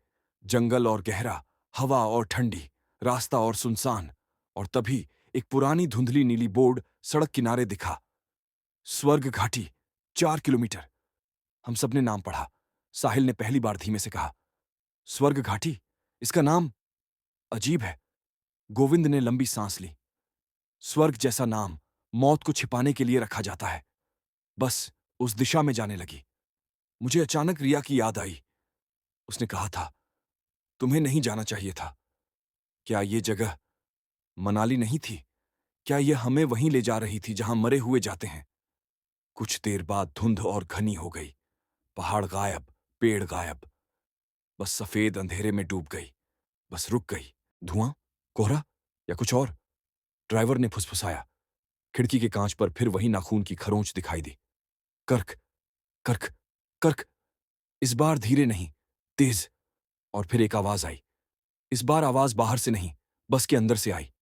जंगल और गहरा, हवा और ठंडी, रास्ता और सुनसान। और तभी एक पुरानी धुंधली नीली बोर्ड सड़क किनारे दिखा। स्वर्ग घाटी, 4 किलोमीटर। हम सबने नाम पढ़ा। साहिल ने पहली बार धीमे से कहा, स्वर्ग घाटी? इसका नाम अजीब है। गोविंद ने लंबी सांस ली। स्वर्ग जैसा नाम मौत को छिपाने के लिए रखा जाता है। बस उस दिशा में जाने लगी। मुझे अचानक रिया की याद आई। उसने कहा था, तुम्हें नहीं जाना चाहिए था। क्या ये जगह मनाली नहीं थी? क्या ये हमें वहीं ले जा रही थी जहां मरे हुए जाते हैं? कुछ देर बाद धुंध और घनी हो गई। पहाड़ गायब, पेड़ गायब। बस सफेद अंधेरे में डूब गई। बस रुक गई। धुआं, कोहरा या कुछ और? ड्राइवर ने फुसफुसाया। खिड़की के कांच पर फिर वही नाखून की खरोंच दिखाई दी। कर्क, कर्क, कर्क। इस बार धीरे नहीं, तेज। और फिर एक आवाज आई। इस बार आवाज बाहर से नहीं, बस के अंदर से आई।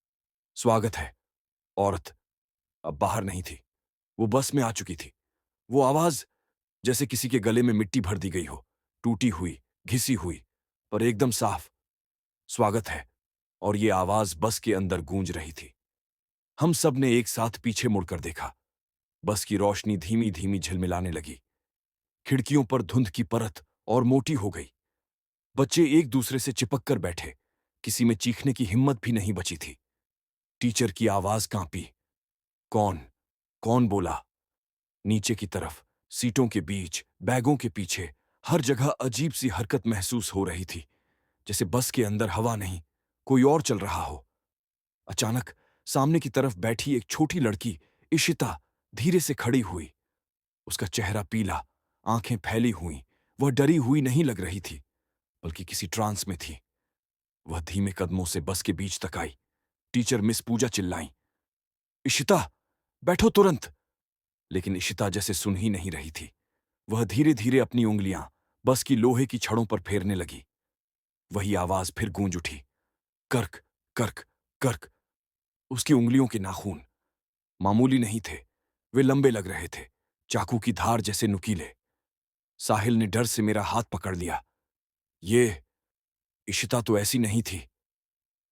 स्वागत है। औरत अब बाहर नहीं थी, वो बस में आ चुकी थी। वो आवाज जैसे किसी के गले में मिट्टी भर दी गई हो, टूटी हुई, घिसी हुई, पर एकदम साफ। स्वागत है। और ये आवाज बस के अंदर गूंज रही थी। हम सब ने एक साथ पीछे मुड़कर देखा। बस की रोशनी धीमी धीमी झिलमिलाने लगी। खिड़कियों पर धुंध की परत और मोटी हो गई। बच्चे एक दूसरे से चिपक कर बैठे। किसी में चीखने की हिम्मत भी नहीं बची थी। टीचर की आवाज कांपी। कौन? कौन बोला? नीचे की तरफ, सीटों के बीच, बैगों के पीछे, हर जगह अजीब सी हरकत महसूस हो रही थी, जैसे बस के अंदर हवा नहीं, कोई और चल रहा हो। अचानक सामने की तरफ बैठी एक छोटी लड़की, इशिता, धीरे से खड़ी हुई। उसका चेहरा पीला, आंखें फैली हुई। वह डरी हुई नहीं लग रही थी, बल्कि किसी ट्रांस में थी। वह धीमे कदमों से बस के बीच तक आई। टीचर मिस पूजा चिल्लाई, इशिता, बैठो तुरंत। लेकिन इशिता जैसे सुन ही नहीं रही थी। वह धीरे धीरे अपनी उंगलियां बस की लोहे की छड़ों पर फेरने लगी। वही आवाज फिर गूंज उठी। कर्क, कर्क, कर्क। उसकी उंगलियों के नाखून मामूली नहीं थे, वे लंबे लग रहे थे, चाकू की धार जैसे नुकीले। साहिल ने डर से मेरा हाथ पकड़ लिया। ये इशिता तो ऐसी नहीं थी।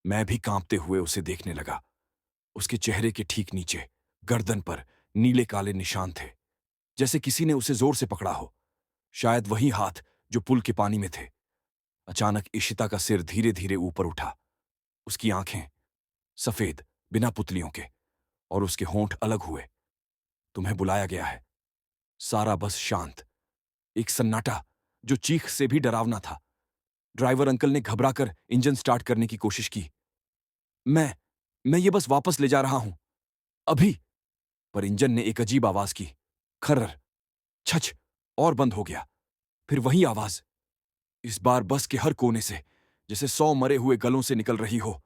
मैं भी कांपते हुए उसे देखने लगा। उसके चेहरे के ठीक नीचे, गर्दन पर नीले काले निशान थे, जैसे किसी ने उसे जोर से पकड़ा हो। शायद वही हाथ जो पुल के पानी में थे। अचानक इशिता का सिर धीरे धीरे ऊपर उठा। उसकी आंखें सफेद, बिना पुतलियों के, और उसके होंठ अलग हुए। तुम्हें बुलाया गया है। सारा बस शांत। एक सन्नाटा जो चीख से भी डरावना था। ड्राइवर अंकल ने घबराकर इंजन स्टार्ट करने की कोशिश की। मैं मैं ये बस वापस ले जा रहा हूं, अभी। पर इंजन ने एक अजीब आवाज की। खर्र, छच, और बंद हो गया। फिर वही आवाज, इस बार बस के हर कोने से, जैसे 100 मरे हुए गलों से निकल रही हो।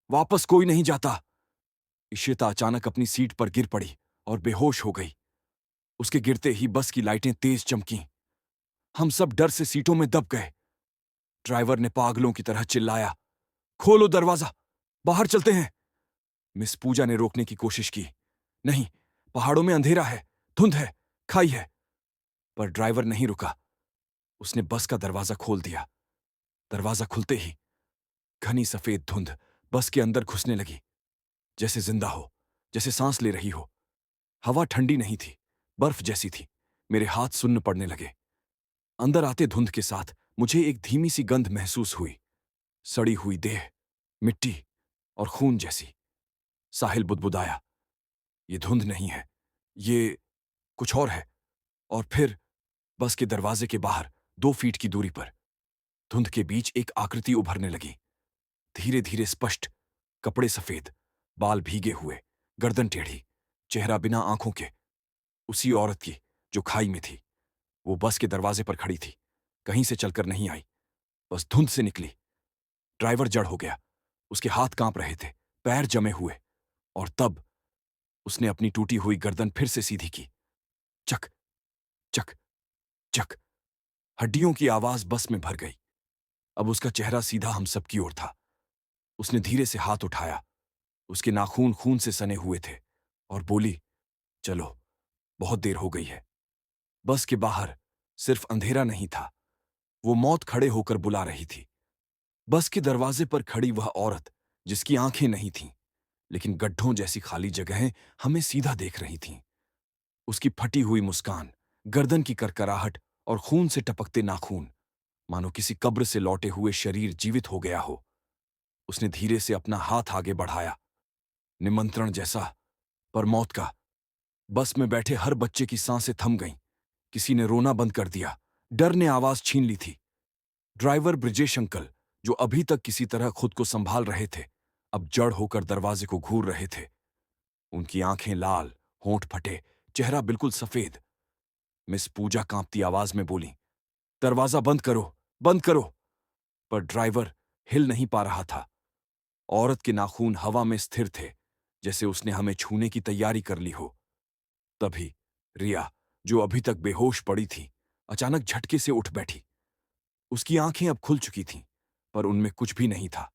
वापस कोई नहीं जाता। इशिता अचानक अपनी सीट पर गिर पड़ी और बेहोश हो गई। उसके गिरते ही बस की लाइटें तेज चमकीं। हम सब डर से सीटों में दब गए। ड्राइवर ने पागलों की तरह चिल्लाया, खोलो दरवाजा, बाहर चलते हैं। मिस पूजा ने रोकने की कोशिश की। नहीं, पहाड़ों में अंधेरा है, धुंध है, खाई है। पर ड्राइवर नहीं रुका। उसने बस का दरवाजा खोल दिया। दरवाजा खुलते ही घनी सफेद धुंध बस के अंदर घुसने लगी, जैसे जिंदा हो, जैसे सांस ले रही हो। हवा ठंडी नहीं थी, बर्फ जैसी थी। मेरे हाथ सुन्न पड़ने लगे। अंदर आते धुंध के साथ मुझे एक धीमी सी गंध महसूस हुई। सड़ी हुई देह, मिट्टी और खून जैसी। साहिल बुदबुदाया, ये धुंध नहीं है, ये कुछ और है। और फिर बस के दरवाजे के बाहर 2 फीट की दूरी पर धुंध के बीच एक आकृति उभरने लगी। धीरे धीरे स्पष्ट, कपड़े सफेद, बाल भीगे हुए, गर्दन टेढ़ी, चेहरा बिना आंखों के, उसी औरत की जो खाई में थी। वो बस के दरवाजे पर खड़ी थी, कहीं से चलकर नहीं आई, बस धुंध से निकली। ड्राइवर जड़ हो गया, उसके हाथ कांप रहे थे, पैर जमे हुए। और तब उसने अपनी टूटी हुई गर्दन फिर से सीधी की। चक चक चक, हड्डियों की आवाज बस में भर गई। अब उसका चेहरा सीधा हम सबकी ओर था। उसने धीरे से हाथ उठाया, उसके नाखून खून से सने हुए थे, और बोली, चलो, बहुत देर हो गई है। बस के बाहर सिर्फ अंधेरा नहीं था, वो मौत खड़े होकर बुला रही थी। बस के दरवाजे पर खड़ी वह औरत, जिसकी आंखें नहीं थीं, लेकिन गड्ढों जैसी खाली जगहें हमें सीधा देख रही थीं। उसकी फटी हुई मुस्कान, गर्दन की करकराहट और खून से टपकते नाखून, मानो किसी कब्र से लौटे हुए शरीर जीवित हो गया हो। उसने धीरे से अपना हाथ आगे बढ़ाया, निमंत्रण जैसा, पर मौत का। बस में बैठे हर बच्चे की सांसें थम गईं। किसी ने रोना बंद कर दिया, डर ने आवाज छीन ली थी। ड्राइवर ब्रिजेश अंकल, जो अभी तक किसी तरह खुद को संभाल रहे थे, अब जड़ होकर दरवाजे को घूर रहे थे। उनकी आंखें लाल, होंठ फटे, चेहरा बिल्कुल सफेद। मिस पूजा कांपती आवाज में बोली, दरवाजा बंद करो, बंद करो। पर ड्राइवर हिल नहीं पा रहा था। औरत के नाखून हवा में स्थिर थे, जैसे उसने हमें छूने की तैयारी कर ली हो। तभी रिया, जो अभी तक बेहोश पड़ी थी, अचानक झटके से उठ बैठी। उसकी आंखें अब खुल चुकी थीं, पर उनमें कुछ भी नहीं था,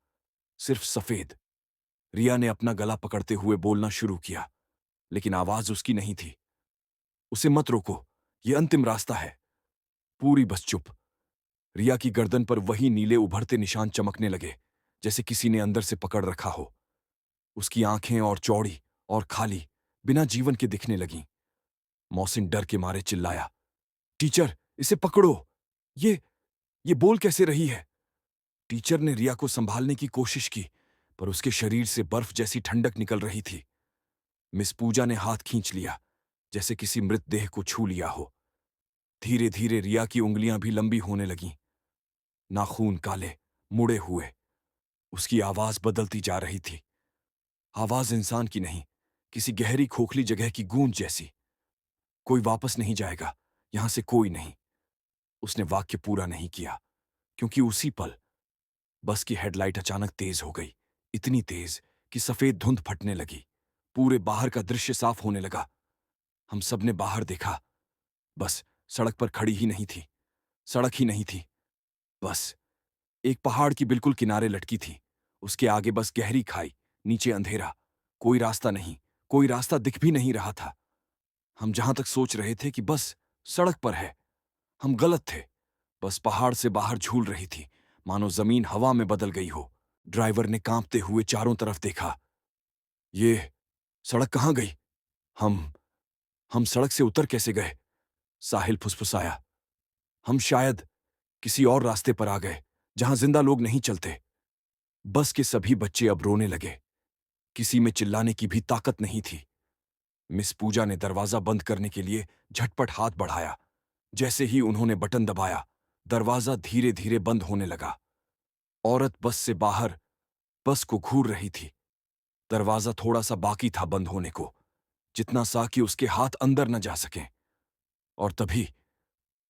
सिर्फ सफेद। रिया ने अपना गला पकड़ते हुए बोलना शुरू किया, लेकिन आवाज उसकी नहीं थी। उसे मत रोको, ये अंतिम रास्ता है। पूरी बस चुप। रिया की गर्दन पर वही नीले उभरते निशान चमकने लगे, जैसे किसी ने अंदर से पकड़ रखा हो। उसकी आंखें और चौड़ी और खाली, बिना जीवन के दिखने लगीं। मोहसिन डर के मारे चिल्लाया, टीचर, इसे पकड़ो। ये ये बोल कैसे रही है? टीचर ने रिया को संभालने की कोशिश की, पर उसके शरीर से बर्फ जैसी ठंडक निकल रही थी। मिस पूजा ने हाथ खींच लिया, जैसे किसी मृतदेह को छू लिया हो। धीरे धीरे रिया की उंगलियां भी लंबी होने लगीं, नाखून काले, मुड़े हुए। उसकी आवाज बदलती जा रही थी। आवाज इंसान की नहीं, किसी गहरी खोखली जगह की गूंज जैसी। कोई वापस नहीं जाएगा, यहां से कोई नहीं। उसने वाक्य पूरा नहीं किया, क्योंकि उसी पल बस की हेडलाइट अचानक तेज हो गई, इतनी तेज कि सफेद धुंध फटने लगी। पूरे बाहर का दृश्य साफ होने लगा। हम सबने बाहर देखा। बस सड़क पर खड़ी ही नहीं थी, सड़क ही नहीं थी। बस एक पहाड़ की बिल्कुल किनारे लटकी थी। उसके आगे बस गहरी खाई, नीचे अंधेरा। कोई रास्ता नहीं, कोई रास्ता दिख भी नहीं रहा था। हम जहां तक सोच रहे थे कि बस सड़क पर है, हम गलत थे। बस पहाड़ से बाहर झूल रही थी, मानो जमीन हवा में बदल गई हो। ड्राइवर ने कांपते हुए चारों तरफ देखा। ये सड़क कहाँ गई? हम हम सड़क से उतर कैसे गए? साहिल फुसफुसाया, हम शायद किसी और रास्ते पर आ गए, जहां जिंदा लोग नहीं चलते। बस के सभी बच्चे अब रोने लगे। किसी में चिल्लाने की भी ताकत नहीं थी। मिस पूजा ने दरवाजा बंद करने के लिए झटपट हाथ बढ़ाया। जैसे ही उन्होंने बटन दबाया, दरवाजा धीरे धीरे बंद होने लगा। औरत बस से बाहर बस को घूर रही थी। दरवाजा थोड़ा सा बाकी था बंद होने को, जितना सा कि उसके हाथ अंदर न जा सकें। और तभी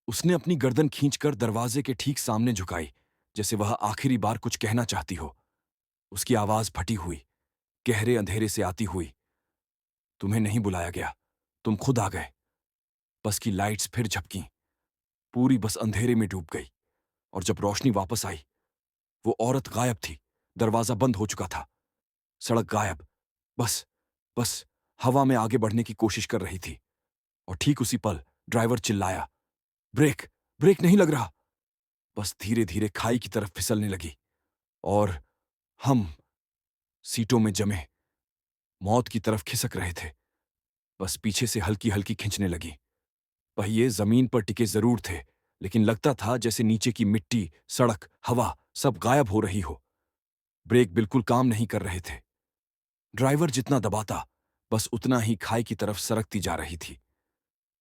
उसने अपनी गर्दन खींचकर दरवाजे के ठीक सामने झुकाई, जैसे वह आखिरी बार कुछ कहना चाहती हो। उसकी आवाज फटी हुई, गहरे अंधेरे से आती हुई, तुम्हें नहीं बुलाया गया, तुम खुद आ गए। बस की लाइट्स फिर झपकीं। पूरी बस अंधेरे में डूब गई, और जब रोशनी वापस आई, वो औरत गायब थी। दरवाजा बंद हो चुका था, सड़क गायब। बस बस हवा में आगे बढ़ने की कोशिश कर रही थी। और ठीक उसी पल ड्राइवर चिल्लाया, ब्रेक, ब्रेक नहीं लग रहा। बस धीरे धीरे खाई की तरफ फिसलने लगी, और हम सीटों में जमे मौत की तरफ खिसक रहे थे। बस पीछे से हल्की हल्की खिंचने लगी। पहिए जमीन पर टिके जरूर थे, लेकिन लगता था जैसे नीचे की मिट्टी, सड़क, हवा सब गायब हो रही हो। ब्रेक बिल्कुल काम नहीं कर रहे थे। ड्राइवर जितना दबाता, बस उतना ही खाई की तरफ सरकती जा रही थी।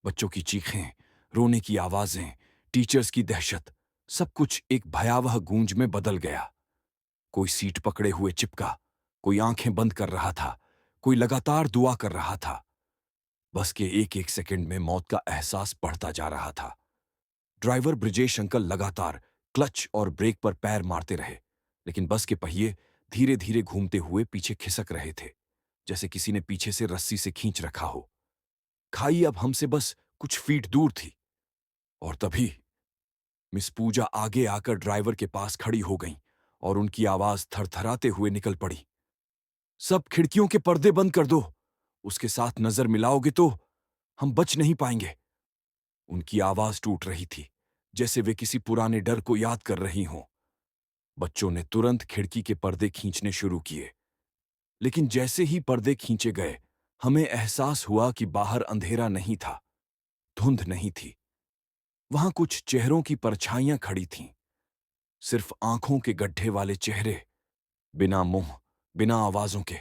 बच्चों की चीखें, रोने की आवाजें, टीचर्स की दहशत, सब कुछ एक भयावह गूंज में बदल गया। कोई सीट पकड़े हुए चिपका, कोई आंखें बंद कर रहा था, कोई लगातार दुआ कर रहा था। बस के एक एक सेकंड में मौत का एहसास बढ़ता जा रहा था। ड्राइवर ब्रिजेश अंकल लगातार क्लच और ब्रेक पर पैर मारते रहे, लेकिन बस के पहिए धीरे धीरे घूमते हुए पीछे खिसक रहे थे, जैसे किसी ने पीछे से रस्सी से खींच रखा हो। खाई अब हमसे बस कुछ फीट दूर थी, और तभी मिस पूजा आगे आकर ड्राइवर के पास खड़ी हो गईं और उनकी आवाज थरथराते हुए निकल पड़ी। सब खिड़कियों के पर्दे बंद कर दो, उसके साथ नजर मिलाओगे तो हम बच नहीं पाएंगे। उनकी आवाज टूट रही थी, जैसे वे किसी पुराने डर को याद कर रही हों। बच्चों ने तुरंत खिड़की के पर्दे खींचने शुरू किए, लेकिन जैसे ही पर्दे खींचे गए, हमें एहसास हुआ कि बाहर अंधेरा नहीं था, धुंध नहीं थी। वहां कुछ चेहरों की परछाइयां खड़ी थीं, सिर्फ आंखों के गड्ढे वाले चेहरे, बिना मुंह, बिना आवाजों के,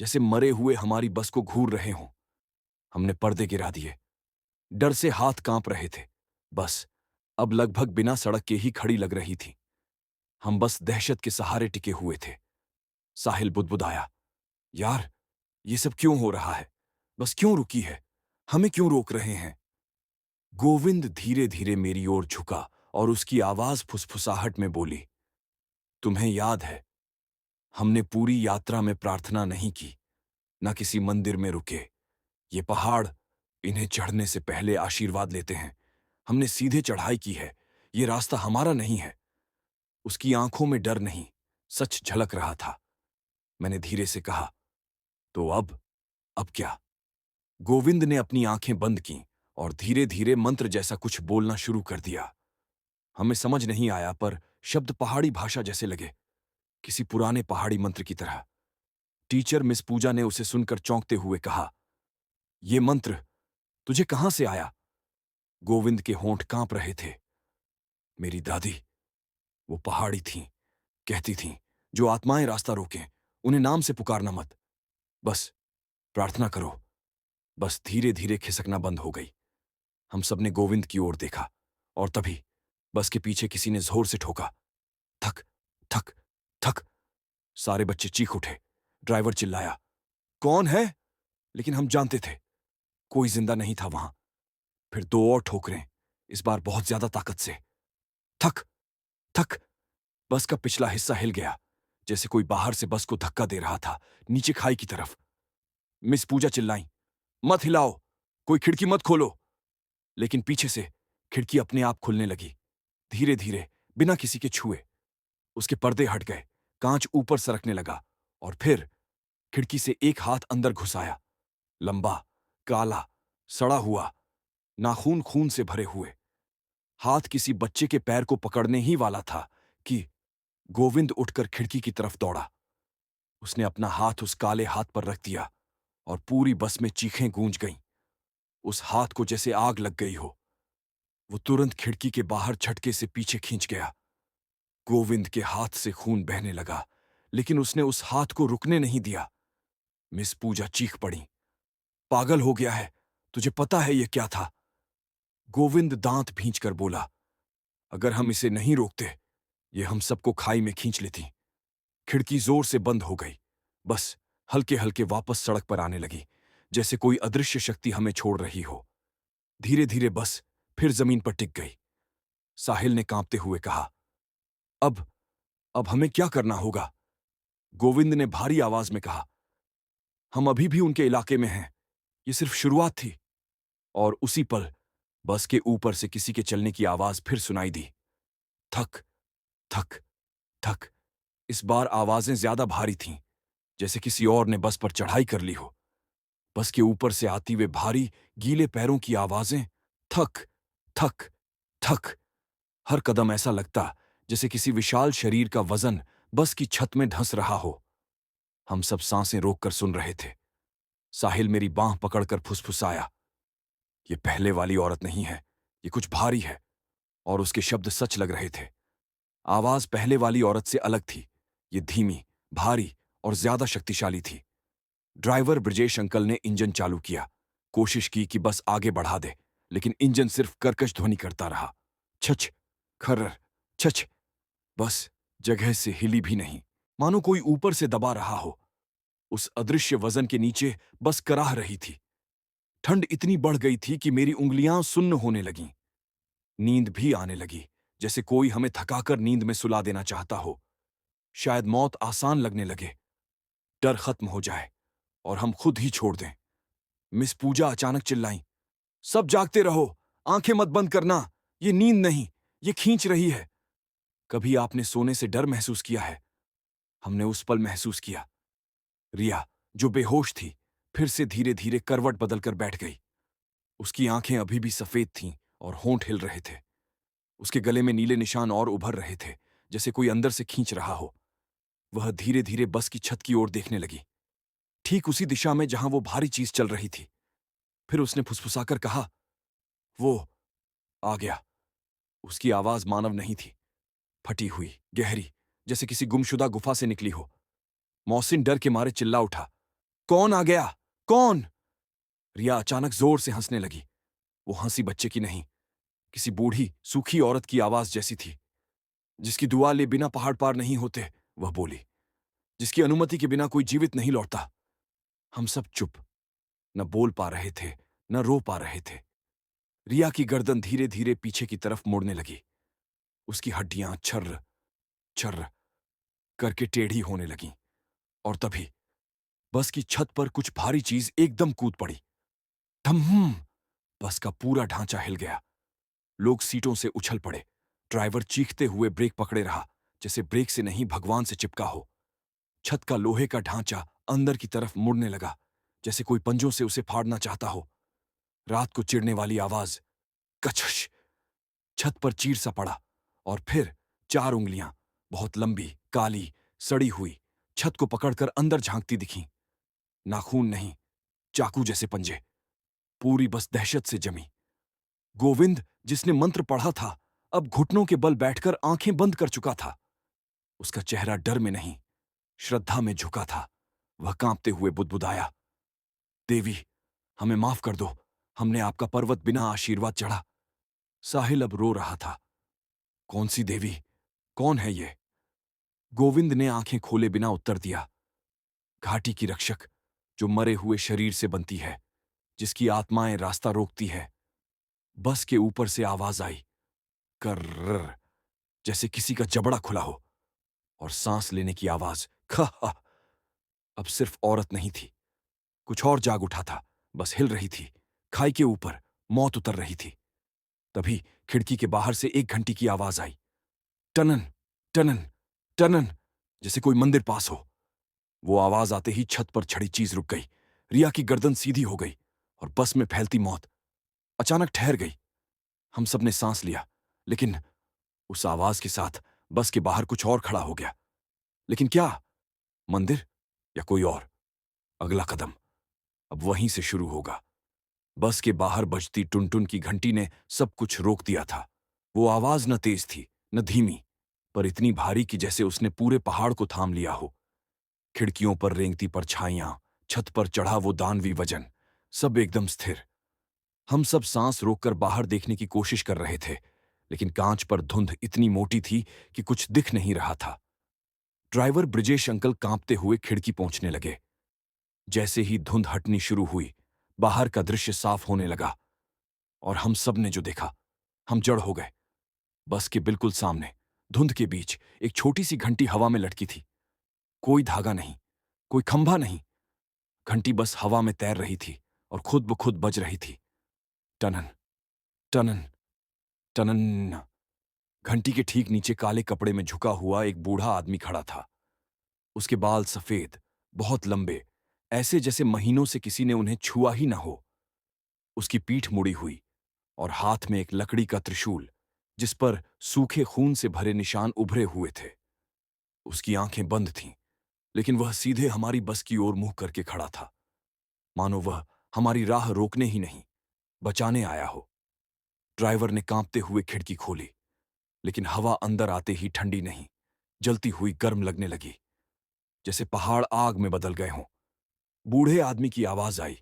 जैसे मरे हुए हमारी बस को घूर रहे हों। हमने पर्दे गिरा दिए। डर से हाथ कांप रहे थे। बस अब लगभग बिना सड़क के ही खड़ी लग रही थी। हम बस दहशत के सहारे टिके हुए थे। साहिल बुदबुदाया, यार, ये सब क्यों हो रहा है? बस क्यों रुकी है? हमें क्यों रोक रहे हैं? गोविंद धीरे धीरे मेरी ओर झुका और उसकी आवाज फुसफुसाहट में बोली, तुम्हें याद है, हमने पूरी यात्रा में प्रार्थना नहीं की, न किसी मंदिर में रुके। ये पहाड़, इन्हें चढ़ने से पहले आशीर्वाद लेते हैं। हमने सीधे चढ़ाई की है, ये रास्ता हमारा नहीं है। उसकी आंखों में डर नहीं, सच झलक रहा था। मैंने धीरे से कहा, तो अब क्या? गोविंद ने अपनी आंखें बंद कीं और धीरे धीरे मंत्र जैसा कुछ बोलना शुरू कर दिया। हमें समझ नहीं आया, पर शब्द पहाड़ी भाषा जैसे लगे, किसी पुराने पहाड़ी मंत्र की तरह। टीचर मिस पूजा ने उसे सुनकर चौंकते हुए कहा, ये मंत्र तुझे कहां से आया? गोविंद के होंठ कांप रहे थे। मेरी दादी, वो पहाड़ी थीं, कहती थीं, जो आत्माएं रास्ता रोकें, उन्हें नाम से पुकारना मत, बस प्रार्थना करो। बस धीरे धीरे खिसकना बंद हो गई। हम सबने गोविंद की ओर देखा, और तभी बस के पीछे किसी ने जोर से ठोका। थक, थक, थक। सारे बच्चे चीख उठे। ड्राइवर चिल्लाया, कौन है? लेकिन हम जानते थे, कोई जिंदा नहीं था वहां। फिर दो और ठोकरें, इस बार बहुत ज्यादा ताकत से। थक, थक। बस का पिछला हिस्सा हिल गया, जैसे कोई बाहर से बस को धक्का दे रहा था, नीचे खाई की तरफ। मिस पूजा चिल्लाई, मत हिलाओ, कोई खिड़की मत खोलो। लेकिन पीछे से खिड़की अपने आप खुलने लगी, धीरे धीरे, बिना किसी के छुए। उसके पर्दे हट गए, कांच ऊपर सरकने लगा, और फिर खिड़की से एक हाथ अंदर घुसाया, लंबा, काला, सड़ा हुआ, नाखून खून से भरे हुए। हाथ किसी बच्चे के पैर को पकड़ने ही वाला था कि गोविंद उठकर खिड़की की तरफ दौड़ा। उसने अपना हाथ उस काले हाथ पर रख दिया, और पूरी बस में चीखें गूंज गईं। उस हाथ को जैसे आग लग गई हो। वो तुरंत खिड़की के बाहर झटके से पीछे खींच गया। गोविंद के हाथ से खून बहने लगा, लेकिन उसने उस हाथ को रुकने नहीं दिया। मिस पूजा चीख पड़ी, पागल हो गया है, तुझे पता है ये क्या था? गोविंद दांत भींचकर बोला, अगर हम इसे नहीं रोकते, ये हम सबको खाई में खींच लेती। खिड़की जोर से बंद हो गई। बस हल्के हल्के वापस सड़क पर आने लगी, जैसे कोई अदृश्य शक्ति हमें छोड़ रही हो। धीरे धीरे बस फिर जमीन पर टिक गई। साहिल ने कांपते हुए कहा, अब अब हमें क्या करना होगा? गोविंद ने भारी आवाज में कहा, हम अभी भी उनके इलाके में हैं, ये सिर्फ शुरुआत थी। और उसी पल बस के ऊपर से किसी के चलने की आवाज फिर सुनाई दी, थक, थक, थक। इस बार आवाजें ज्यादा भारी थीं, जैसे किसी और ने बस पर चढ़ाई कर ली हो। बस के ऊपर से आती वे भारी, गीले पैरों की आवाजें, थक, थक, थक। हर कदम ऐसा लगता जैसे किसी विशाल शरीर का वजन बस की छत में धंस रहा हो। हम सब सांसें रोककर सुन रहे थे। साहिल मेरी बांह पकड़कर फुसफुसाया, ये पहले वाली औरत नहीं है, ये कुछ भारी है। और उसके शब्द सच लग रहे थे। आवाज पहले वाली औरत से अलग थी। ये धीमी, भारी और ज्यादा शक्तिशाली थी। ड्राइवर ब्रजेश अंकल ने इंजन चालू किया, कोशिश की कि बस आगे बढ़ा दे, लेकिन इंजन सिर्फ कर्कश ध्वनि करता रहा। छच, खर्र, छच। बस जगह से हिली भी नहीं, मानो कोई ऊपर से दबा रहा हो। उस अदृश्य वजन के नीचे बस कराह रही थी। ठंड इतनी बढ़ गई थी कि मेरी उंगलियां सुन्न होने लगीं। नींद भी आने लगी, जैसे कोई हमें थकाकर नींद में सुला देना चाहता हो। शायद मौत आसान लगने लगे, डर खत्म हो जाए और हम खुद ही छोड़ दें। मिस पूजा अचानक चिल्लाईं, सब जागते रहो, आंखें मत बंद करना, ये नींद नहीं, ये खींच रही है। कभी आपने सोने से डर महसूस किया है? हमने उस पल महसूस किया। रिया, जो बेहोश थी, फिर से धीरे धीरे करवट बदलकर बैठ गई। उसकी आंखें अभी भी सफेद थीं और होंठ हिल रहे थे। उसके गले में नीले निशान और उभर रहे थे, जैसे कोई अंदर से खींच रहा हो। वह धीरे धीरे बस की छत की ओर देखने लगी, ठीक उसी दिशा में जहां वो भारी चीज चल रही थी। फिर उसने फुसफुसाकर कहा, वो आ गया। उसकी आवाज मानव नहीं थी, फटी हुई, गहरी, जैसे किसी गुमशुदा गुफा से निकली हो। मोहसिन डर के मारे चिल्ला उठा, कौन आ गया? कौन? रिया अचानक जोर से हंसने लगी। वो हंसी बच्चे की नहीं, किसी बूढ़ी सूखी औरत की आवाज जैसी थी। जिसकी दुआ ले बिना पहाड़ पार नहीं होते, वह बोली। जिसकी अनुमति के बिना कोई जीवित नहीं लौटता। हम सब चुप, न बोल पा रहे थे, न रो पा रहे थे। रिया की गर्दन धीरे धीरे पीछे की तरफ मुड़ने लगी। उसकी हड्डियां छर्र छर्र करके टेढ़ी होने लगीं। और तभी बस की छत पर कुछ भारी चीज एकदम कूद पड़ी। धम्म! बस का पूरा ढांचा हिल गया। लोग सीटों से उछल पड़े। ड्राइवर चीखते हुए ब्रेक पकड़े रहा, जैसे ब्रेक से नहीं भगवान से चिपका हो। छत का लोहे का ढांचा अंदर की तरफ मुड़ने लगा, जैसे कोई पंजों से उसे फाड़ना चाहता हो। रात को चिढ़ने वाली आवाज, कचश। छत पर चीर सा पड़ा और फिर 4 उंगलियां, बहुत लंबी, काली, सड़ी हुई, छत को पकड़कर अंदर झांकती दिखीं। नाखून नहीं, चाकू जैसे पंजे। पूरी बस दहशत से जमी। गोविंद, जिसने मंत्र पढ़ा था, अब घुटनों के बल बैठकर आंखें बंद कर चुका था। उसका चेहरा डर में नहीं, श्रद्धा में झुका था। वह कांपते हुए बुदबुदाया, देवी, हमें माफ कर दो, हमने आपका पर्वत बिना आशीर्वाद चढ़ा। साहिल अब रो रहा था। कौन सी देवी? कौन है ये? गोविंद ने आंखें खोले बिना उत्तर दिया, घाटी की रक्षक, जो मरे हुए शरीर से बनती है, जिसकी आत्माएं रास्ता रोकती है। बस के ऊपर से आवाज आई, कर्र, जैसे किसी का जबड़ा खुला हो। और सांस लेने की आवाज, खा। अब सिर्फ औरत नहीं थी, कुछ और जाग उठा था। बस हिल रही थी, खाई के ऊपर मौत उतर रही थी। तभी खिड़की के बाहर से एक घंटी की आवाज आई, टनन टनन टनन, जैसे कोई मंदिर पास हो। वो आवाज आते ही छत पर छड़ी चीज रुक गई। रिया की गर्दन सीधी हो गई और बस में फैलती मौत अचानक ठहर गई। हम सब ने सांस लिया, लेकिन उस आवाज के साथ बस के बाहर कुछ और खड़ा हो गया। लेकिन क्या? मंदिर या कोई और? अगला कदम अब वहीं से शुरू होगा। बस के बाहर बजती टुनटुन की घंटी ने सब कुछ रोक दिया था। वो आवाज न तेज थी, न धीमी, पर इतनी भारी कि जैसे उसने पूरे पहाड़ को थाम लिया हो। खिड़कियों पर रेंगती परछाइयां, छत पर चढ़ा वो दानवी वजन, सब एकदम स्थिर। हम सब सांस रोककर बाहर देखने की कोशिश कर रहे थे, लेकिन कांच पर धुंध इतनी मोटी थी कि कुछ दिख नहीं रहा था। ड्राइवर ब्रिजेश अंकल कांपते हुए खिड़की पहुंचने लगे। जैसे ही धुंध हटनी शुरू हुई, बाहर का दृश्य साफ होने लगा। और हम सब ने जो देखा, हम जड़ हो गए। बस के बिल्कुल सामने, धुंध के बीच, एक छोटी सी घंटी हवा में लटकी थी। कोई धागा नहीं, कोई खंभा नहीं। घंटी बस हवा में तैर रही थी और खुद ब खुद बज रही थी। टनन टनन टनन। घंटी के ठीक नीचे काले कपड़े में झुका हुआ एक बूढ़ा आदमी खड़ा था। उसके बाल सफेद, बहुत लंबे, ऐसे जैसे महीनों से किसी ने उन्हें छुआ ही ना हो। उसकी पीठ मुड़ी हुई और हाथ में एक लकड़ी का त्रिशूल, जिस पर सूखे खून से भरे निशान उभरे हुए थे। उसकी आंखें बंद थीं, लेकिन वह सीधे हमारी बस की ओर मुंह करके खड़ा था, मानो वह हमारी राह रोकने ही नहीं, बचाने आया हो। ड्राइवर ने कांपते हुए खिड़की खोली, लेकिन हवा अंदर आते ही ठंडी नहीं, जलती हुई गर्म लगने लगी, जैसे पहाड़ आग में बदल गए हों। बूढ़े आदमी की आवाज आई,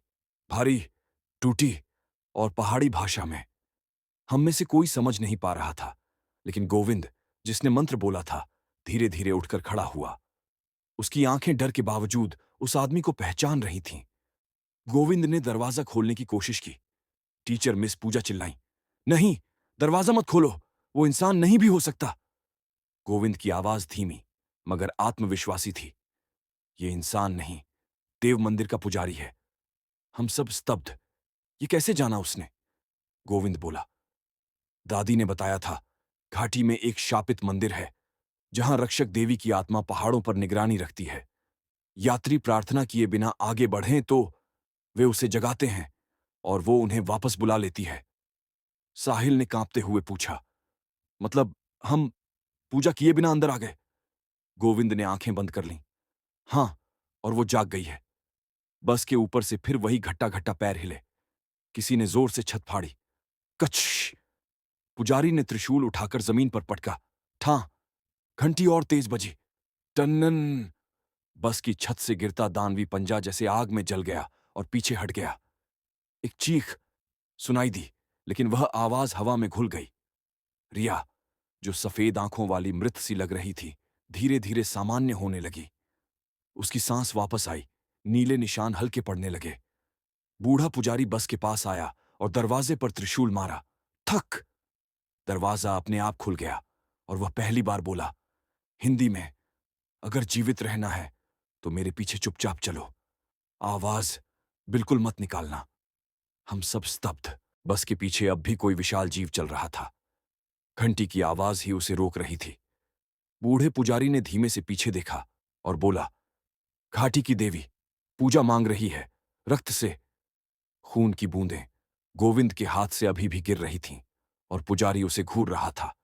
भारी, टूटी और पहाड़ी भाषा में। हम में से कोई समझ नहीं पा रहा था, लेकिन गोविंद, जिसने मंत्र बोला था, धीरे धीरे उठकर खड़ा हुआ। उसकी आंखें डर के बावजूद उस आदमी को पहचान रही थीं। गोविंद ने दरवाजा खोलने की कोशिश की। टीचर मिस पूजा चिल्लाई, नहीं, दरवाजा मत खोलो, वो इंसान नहीं भी हो सकता। गोविंद की आवाज धीमी मगर आत्मविश्वासी थी। ये इंसान नहीं, देव मंदिर का पुजारी है। हम सब स्तब्ध। ये कैसे जाना उसने? गोविंद बोला, दादी ने बताया था, घाटी में एक शापित मंदिर है जहां रक्षक देवी की आत्मा पहाड़ों पर निगरानी रखती है। यात्री प्रार्थना किए बिना आगे बढ़ें तो वे उसे जगाते हैं और वो उन्हें वापस बुला लेती है। साहिल ने कांपते हुए पूछा, मतलब हम पूजा किए बिना अंदर आ गए? गोविंद ने आंखें बंद कर लीं। हां, और वो जाग गई है। बस के ऊपर से फिर वही घट्टा घट्टा पैर हिले। किसी ने जोर से छत फाड़ी। कच! पुजारी ने त्रिशूल उठाकर जमीन पर पटका। ठां! घंटी और तेज बजी। टन्नन! बस की छत से गिरता दानवी पंजा जैसे आग में जल गया और पीछे हट गया। एक चीख सुनाई दी, लेकिन वह आवाज हवा में घुल गई। रिया, जो सफेद आंखों वाली मृत सी लग रही थी, धीरे धीरे सामान्य होने लगी। उसकी सांस वापस आई। नीले निशान हल्के पड़ने लगे। बूढ़ा पुजारी बस के पास आया और दरवाजे पर त्रिशूल मारा। थक! दरवाजा अपने आप खुल गया और वह पहली बार बोला, हिंदी में, अगर जीवित रहना है तो मेरे पीछे चुपचाप चलो। आवाज बिल्कुल मत निकालना। हम सब स्तब्ध। बस के पीछे अब भी कोई विशाल जीव चल रहा था। घंटी की आवाज ही उसे रोक रही थी। बूढ़े पुजारी ने धीमे से पीछे देखा और बोला, घाटी की देवी पूजा मांग रही है, रक्त से। खून की बूंदें गोविंद के हाथ से अभी भी गिर रही थीं और पुजारी उसे घूर रहा था।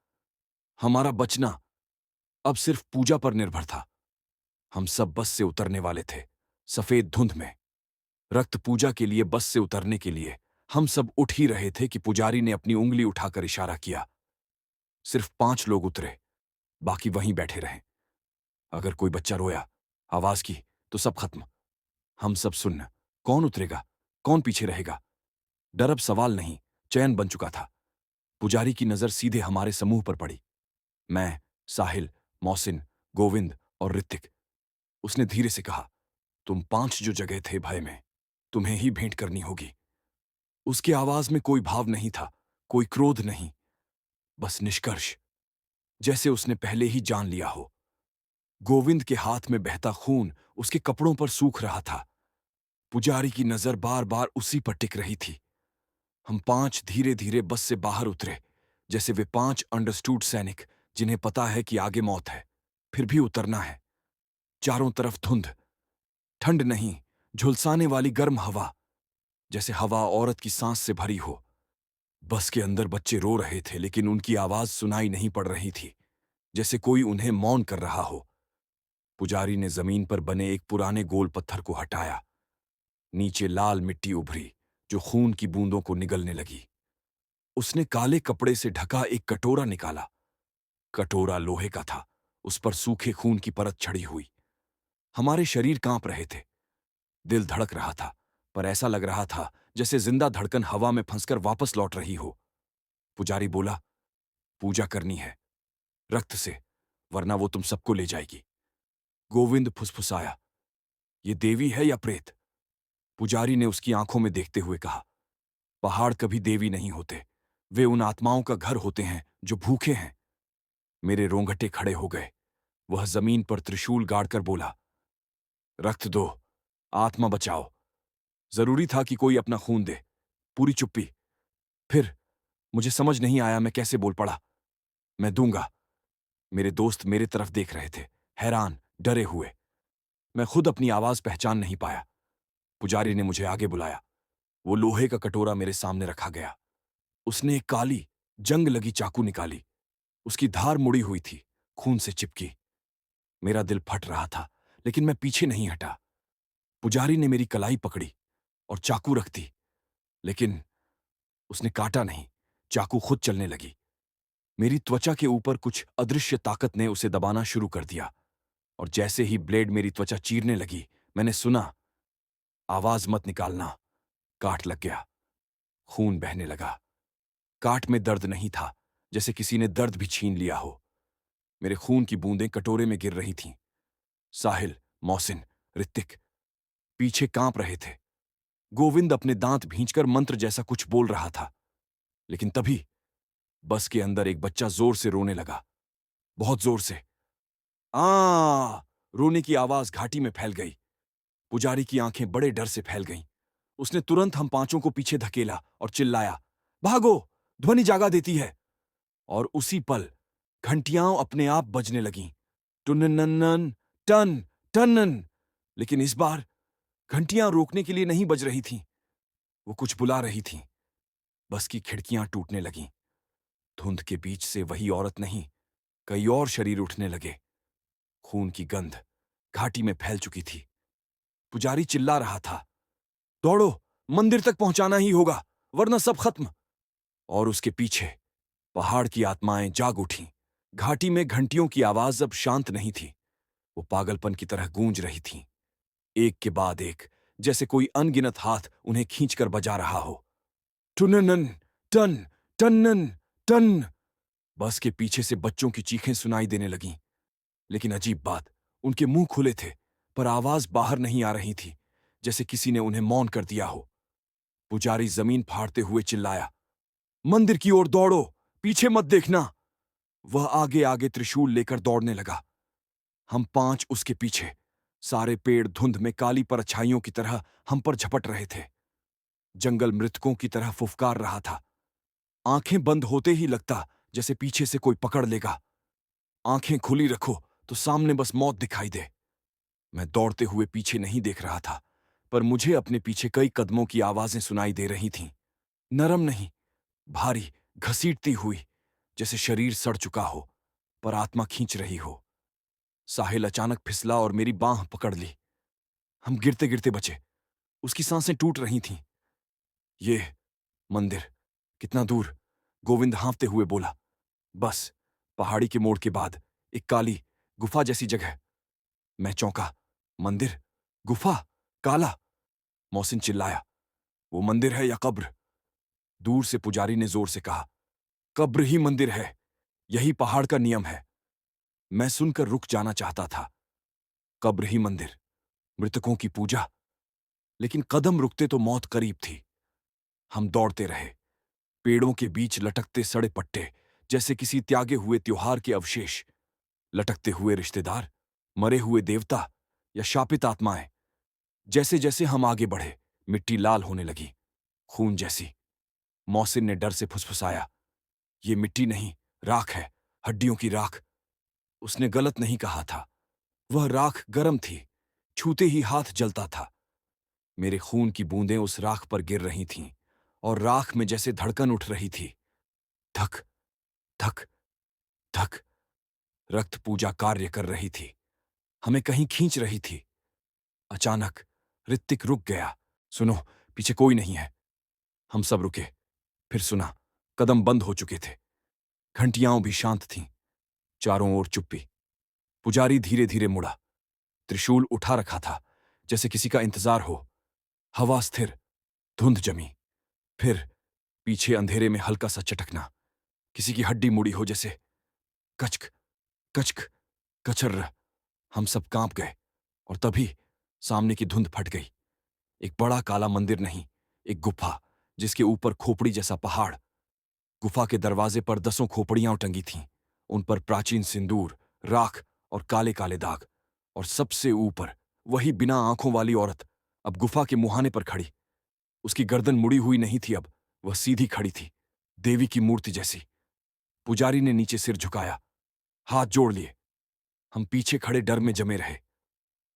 हमारा बचना अब सिर्फ पूजा पर निर्भर था। हम सब बस से उतरने वाले थे, सफेद धुंध में। रक्त पूजा के लिए बस से उतरने के लिए हम सब उठ ही रहे थे कि पुजारी ने अपनी उंगली उठाकर इशारा किया। सिर्फ 5 लोग उतरे, बाकी वहीं बैठे रहे। अगर कोई बच्चा रोया, आवाज की, तो सब खत्म। हम सब सुन्न। कौन उतरेगा? कौन पीछे रहेगा? डर अब सवाल नहीं, चयन बन चुका था। पुजारी की नजर सीधे हमारे समूह पर पड़ी। मैं, साहिल, मोहसिन, गोविंद और ऋतिक। उसने धीरे से कहा, तुम 5 जो जगह थे भय में, तुम्हें ही भेंट करनी होगी। उसकी आवाज में कोई भाव नहीं था, कोई क्रोध नहीं, बस निष्कर्ष, जैसे उसने पहले ही जान लिया हो। गोविंद के हाथ में बहता खून उसके कपड़ों पर सूख रहा था। पुजारी की नजर बार बार उसी पर टिक रही थी। हम 5 धीरे धीरे बस से बाहर उतरे, जैसे वे 5 अंडरस्टूड सैनिक जिन्हें पता है कि आगे मौत है, फिर भी उतरना है। चारों तरफ धुंध, ठंड नहीं, झुलसाने वाली गर्म हवा, जैसे हवा औरत की सांस से भरी हो। बस के अंदर बच्चे रो रहे थे, लेकिन उनकी आवाज सुनाई नहीं पड़ रही थी, जैसे कोई उन्हें मौन कर रहा हो। पुजारी ने जमीन पर बने एक पुराने गोल पत्थर को हटाया। नीचे लाल मिट्टी उभरी, जो खून की बूंदों को निगलने लगी। उसने काले कपड़े से ढका एक कटोरा निकाला। कटोरा लोहे का था, उस पर सूखे खून की परत चढ़ी हुई। हमारे शरीर कांप रहे थे, दिल धड़क रहा था, पर ऐसा लग रहा था जैसे जिंदा धड़कन हवा में फंसकर वापस लौट रही हो। पुजारी बोला, पूजा करनी है, रक्त से, वरना वो तुम सबको ले जाएगी। गोविंद फुसफुसाया, ये देवी है या प्रेत? पुजारी ने उसकी आंखों में देखते हुए कहा, पहाड़ कभी देवी नहीं होते, वे उन आत्माओं का घर होते हैं जो भूखे हैं। मेरे रोंगटे खड़े हो गए। वह जमीन पर त्रिशूल गाड़कर बोला, रक्त दो, आत्मा बचाओ। जरूरी था कि कोई अपना खून दे। पूरी चुप्पी। फिर मुझे समझ नहीं आया मैं कैसे बोल पड़ा, मैं दूंगा। मेरे दोस्त मेरे तरफ देख रहे थे, हैरान, डरे हुए। मैं खुद अपनी आवाज पहचान नहीं पाया। पुजारी ने मुझे आगे बुलाया। वो लोहे का कटोरा मेरे सामने रखा गया। उसने एक काली, जंग लगी चाकू निकाली। उसकी धार मुड़ी हुई थी, खून से चिपकी। मेरा दिल फट रहा था, लेकिन मैं पीछे नहीं हटा। पुजारी ने मेरी कलाई पकड़ी और चाकू रख दी, लेकिन उसने काटा नहीं। चाकू खुद चलने लगी। मेरी त्वचा के ऊपर कुछ अदृश्य ताकत ने उसे दबाना शुरू कर दिया, और जैसे ही ब्लेड मेरी त्वचा चीरने लगी, मैंने सुना, आवाज मत निकालना। काट लग गया। खून बहने लगा। काट में दर्द नहीं था, जैसे किसी ने दर्द भी छीन लिया हो। मेरे खून की बूंदें कटोरे में गिर रही थीं। साहिल, मोहसिन, ऋतिक पीछे कांप रहे थे। गोविंद अपने दांत भींचकर मंत्र जैसा कुछ बोल रहा था, लेकिन तभी बस के अंदर एक बच्चा जोर से रोने लगा, बहुत जोर से। आ रोने की आवाज घाटी में फैल गई। पुजारी की आंखें बड़े डर से फैल गईं। उसने तुरंत हम पांचों को पीछे धकेला और चिल्लाया, भागो, ध्वनि जागा देती है। और उसी पल घंटियां अपने आप बजने लगीं, टुनननन, टन टनन। लेकिन इस बार घंटियां रोकने के लिए नहीं बज रही थीं, वो कुछ बुला रही थीं। बस की खिड़कियां टूटने लगीं। धुंध के बीच से वही औरत नहीं, कई और शरीर उठने लगे। खून की गंध घाटी में फैल चुकी थी। पुजारी चिल्ला रहा था, दौड़ो, मंदिर तक पहुंचाना ही होगा, वरना सब खत्म। और उसके पीछे पहाड़ की आत्माएं जाग उठीं। घाटी में घंटियों की आवाज अब शांत नहीं थी, वो पागलपन की तरह गूंज रही थीं, एक के बाद एक, जैसे कोई अनगिनत हाथ उन्हें खींचकर बजा रहा हो। टुननन, टन टनन टन। बस के पीछे से बच्चों की चीखें सुनाई देने लगीं। लेकिन अजीब बात, उनके मुंह खुले थे, पर आवाज बाहर नहीं आ रही थी, जैसे किसी ने उन्हें मौन कर दिया हो। पुजारी जमीन फाड़ते हुए चिल्लाया, मंदिर की ओर दौड़ो, पीछे मत देखना। वह आगे आगे त्रिशूल लेकर दौड़ने लगा। हम पांच उसके पीछे। सारे पेड़ धुंध में काली परछाइयों की तरह हम पर झपट रहे थे। जंगल मृतकों की तरह फुफकार रहा था। आंखें बंद होते ही लगता जैसे पीछे से कोई पकड़ लेगा। आंखें खुली रखो तो सामने बस मौत दिखाई दे। मैं दौड़ते हुए पीछे नहीं देख रहा था, पर मुझे अपने पीछे कई कदमों की आवाजें सुनाई दे रही थीं। नरम नहीं, भारी, घसीटती हुई, जैसे शरीर सड़ चुका हो पर आत्मा खींच रही हो। साहिल अचानक फिसला और मेरी बांह पकड़ ली। हम गिरते गिरते बचे। उसकी सांसें टूट रही थीं। ये मंदिर कितना दूर? गोविंद हांफते हुए बोला। बस पहाड़ी के मोड़ के बाद एक काली गुफा जैसी जगह। मैं चौंका। मंदिर? गुफा? काला? मोहसिन चिल्लाया, वो मंदिर है या कब्र? दूर से पुजारी ने जोर से कहा, कब्र ही मंदिर है, यही पहाड़ का नियम है। मैं सुनकर रुक जाना चाहता था। कब्र ही मंदिर, मृतकों की पूजा। लेकिन कदम रुकते तो मौत करीब थी। हम दौड़ते रहे, पेड़ों के बीच लटकते सड़े पट्टे, जैसे किसी त्यागे हुए त्योहार के अवशेष। लटकते हुए रिश्तेदार, मरे हुए देवता या शापित आत्माएं। जैसे जैसे हम आगे बढ़े, मिट्टी लाल होने लगी, खून जैसी। मोहसिन ने डर से फुसफुसाया, ये मिट्टी नहीं, राख है, हड्डियों की राख। उसने गलत नहीं कहा था। वह राख गर्म थी, छूते ही हाथ जलता था। मेरे खून की बूंदें उस राख पर गिर रही थीं, और राख में जैसे धड़कन उठ रही थी। धक धक धक। रक्त पूजा कार्य कर रही थी, हमें कहीं खींच रही थी। अचानक ऋतिक रुक गया। सुनो, पीछे कोई नहीं है। हम सब रुके। फिर सुना, कदम बंद हो चुके थे। घंटियां भी शांत थीं। चारों ओर चुप्पी। पुजारी धीरे धीरे मुड़ा। त्रिशूल उठा रखा था, जैसे किसी का इंतजार हो। हवा स्थिर, धुंध जमी। फिर पीछे अंधेरे में हल्का सा चटकना, किसी की हड्डी मुड़ी हो जैसे। कचक कचक कचर्र। हम सब कांप गए। और तभी सामने की धुंध फट गई। एक बड़ा काला मंदिर नहीं, एक गुफा, जिसके ऊपर खोपड़ी जैसा पहाड़। गुफा के दरवाजे पर 10 खोपड़ियां टंगी थीं। उन पर प्राचीन सिंदूर, राख और काले काले दाग। और सबसे ऊपर वही बिना आंखों वाली औरत, अब गुफा के मुहाने पर खड़ी। उसकी गर्दन मुड़ी हुई नहीं थी, अब वह सीधी खड़ी थी, देवी की मूर्ति जैसी। पुजारी ने नीचे सिर झुकाया, हाथ जोड़ लिए। हम पीछे खड़े डर में जमे रहे।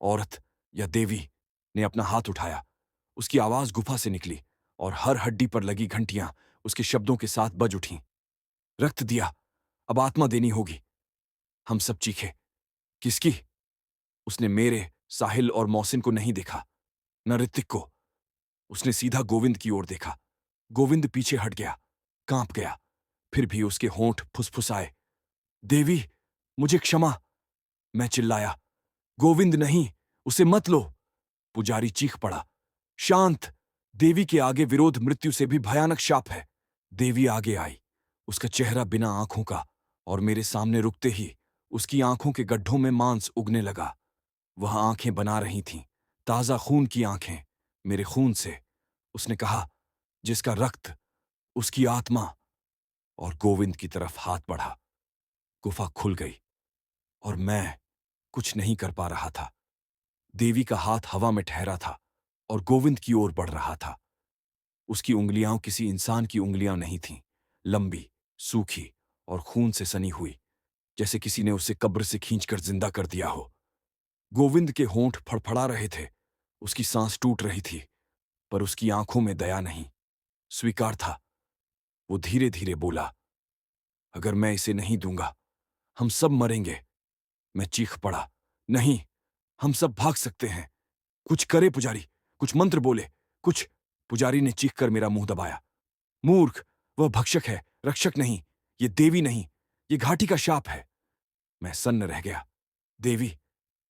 औरत या देवी ने अपना हाथ उठाया। उसकी आवाज गुफा से निकली, और हर हड्डी पर लगी घंटियां उसके शब्दों के साथ बज उठीं। रक्त दिया, अब आत्मा देनी होगी। हम सब चीखे, किसकी? उसने मेरे, साहिल और मोहसिन को नहीं देखा, न ऋतिक को। उसने सीधा गोविंद की ओर देखा। गोविंद पीछे हट गया, कांप गया। फिर भी उसके होंठ फुसफुसाए, देवी, मुझे क्षमा। मैं चिल्लाया, गोविंद नहीं, उसे मत लो। पुजारी चीख पड़ा, शांत। देवी के आगे विरोध मृत्यु से भी भयानक शाप है। देवी आगे आई, उसका चेहरा बिना आंखों का, और मेरे सामने रुकते ही उसकी आंखों के गड्ढों में मांस उगने लगा। वह आंखें बना रही थीं, ताजा खून की आंखें, मेरे खून से। उसने कहा, जिसका रक्त, उसकी आत्मा। और गोविंद की तरफ हाथ बढ़ा। गुफा खुल गई और मैं कुछ नहीं कर पा रहा था। देवी का हाथ हवा में ठहरा था और गोविंद की ओर बढ़ रहा था। उसकी उंगलियां किसी इंसान की उंगलियां नहीं थीं, लंबी, सूखी और खून से सनी हुई, जैसे किसी ने उसे कब्र से खींचकर जिंदा कर दिया हो। गोविंद के होंठ फड़फड़ा रहे थे, उसकी सांस टूट रही थी, पर उसकी आंखों में दया नहीं, स्वीकार था। वो धीरे धीरे बोला, अगर मैं इसे नहीं दूंगा, हम सब मरेंगे। मैं चीख पड़ा, नहीं, हम सब भाग सकते हैं। कुछ करे पुजारी, कुछ मंत्र बोले, कुछ। पुजारी ने चीख कर मेरा मुंह दबाया। मूर्ख, वह भक्षक है, रक्षक नहीं। ये देवी नहीं, ये घाटी का शाप है। मैं सन्न रह गया। देवी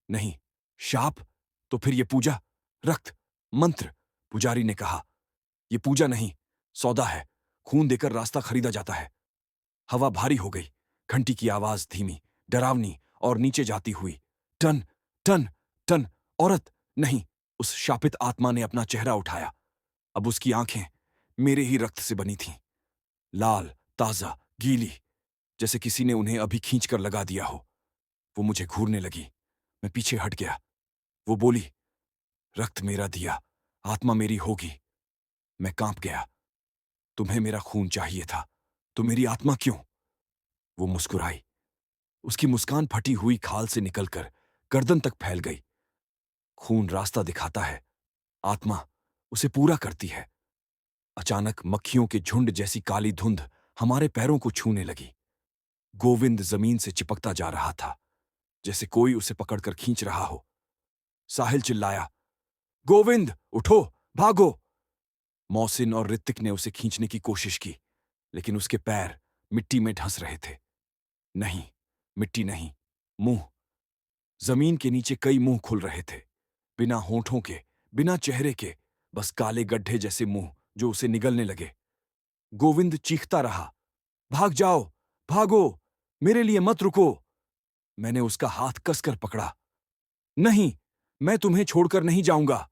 नहीं, शाप? तो फिर ये पूजा, रक्त, मंत्र? पुजारी ने कहा, ये पूजा नहीं, सौदा है। खून देकर रास्ता खरीदा जाता है। हवा भारी हो गई, घंटी की आवाज धीमी, डरावनी और नीचे जाती हुई। टन, टन, टन। औरत नहीं, उस शापित आत्मा ने अपना चेहरा उठाया। अब उसकी आंखें मेरे ही रक्त से बनी थीं, लाल, ताजा, गीली, जैसे किसी ने उन्हें अभी खींचकर लगा दिया हो। वो मुझे घूरने लगी। मैं पीछे हट गया। वो बोली, रक्त मेरा दिया, आत्मा मेरी होगी। मैं कांप गया। तुम्हें मेरा खून चाहिए था, तो मेरी आत्मा क्यों? वो मुस्कुराई। उसकी मुस्कान फटी हुई खाल से निकलकर गर्दन तक फैल गई। खून रास्ता दिखाता है, आत्मा उसे पूरा करती है। अचानक मक्खियों के झुंड जैसी काली धुंध हमारे पैरों को छूने लगी। गोविंद जमीन से चिपकता जा रहा था, जैसे कोई उसे पकड़कर खींच रहा हो। साहिल चिल्लाया, गोविंद उठो, भागो। मोहसिन और ऋतिक ने उसे खींचने की कोशिश की, लेकिन उसके पैर मिट्टी में धंस रहे थे। नहीं, मिट्टी नहीं, मुंह। जमीन के नीचे कई मुंह खुल रहे थे, बिना होठों के, बिना चेहरे के, बस काले गड्ढे जैसे मुंह जो उसे निगलने लगे। गोविंद चीखता रहा, भाग जाओ, भागो, मेरे लिए मत रुको। मैंने उसका हाथ कसकर पकड़ा। नहीं, मैं तुम्हें छोड़कर नहीं जाऊंगा।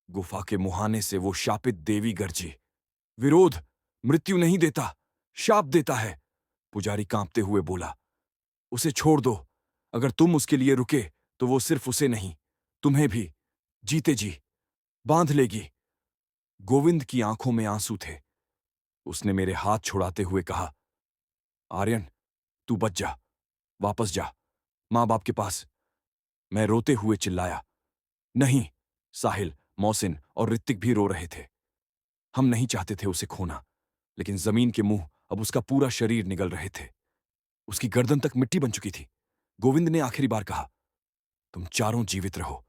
गुफा के मुहाने से वो शापित देवी गरजी, विरोध मृत्यु नहीं देता, शाप देता है। पुजारी कांपते हुए बोला, उसे छोड़ दो। अगर तुम उसके लिए रुके तो वो सिर्फ उसे नहीं, तुम्हें भी जीते जी बांध लेगी। गोविंद की आंखों में आंसू थे। उसने मेरे हाथ छुड़ाते हुए कहा, आर्यन, तू बच जा, वापस जा, मां बाप के पास। मैं रोते हुए चिल्लाया, नहीं। साहिल, मोहसिन और ऋतिक भी रो रहे थे। हम नहीं चाहते थे उसे खोना, लेकिन जमीन के मुंह अब उसका पूरा शरीर निगल रहे थे। उसकी गर्दन तक मिट्टी बन चुकी थी। गोविंद ने आखिरी बार कहा, तुम चारों जीवित रहो,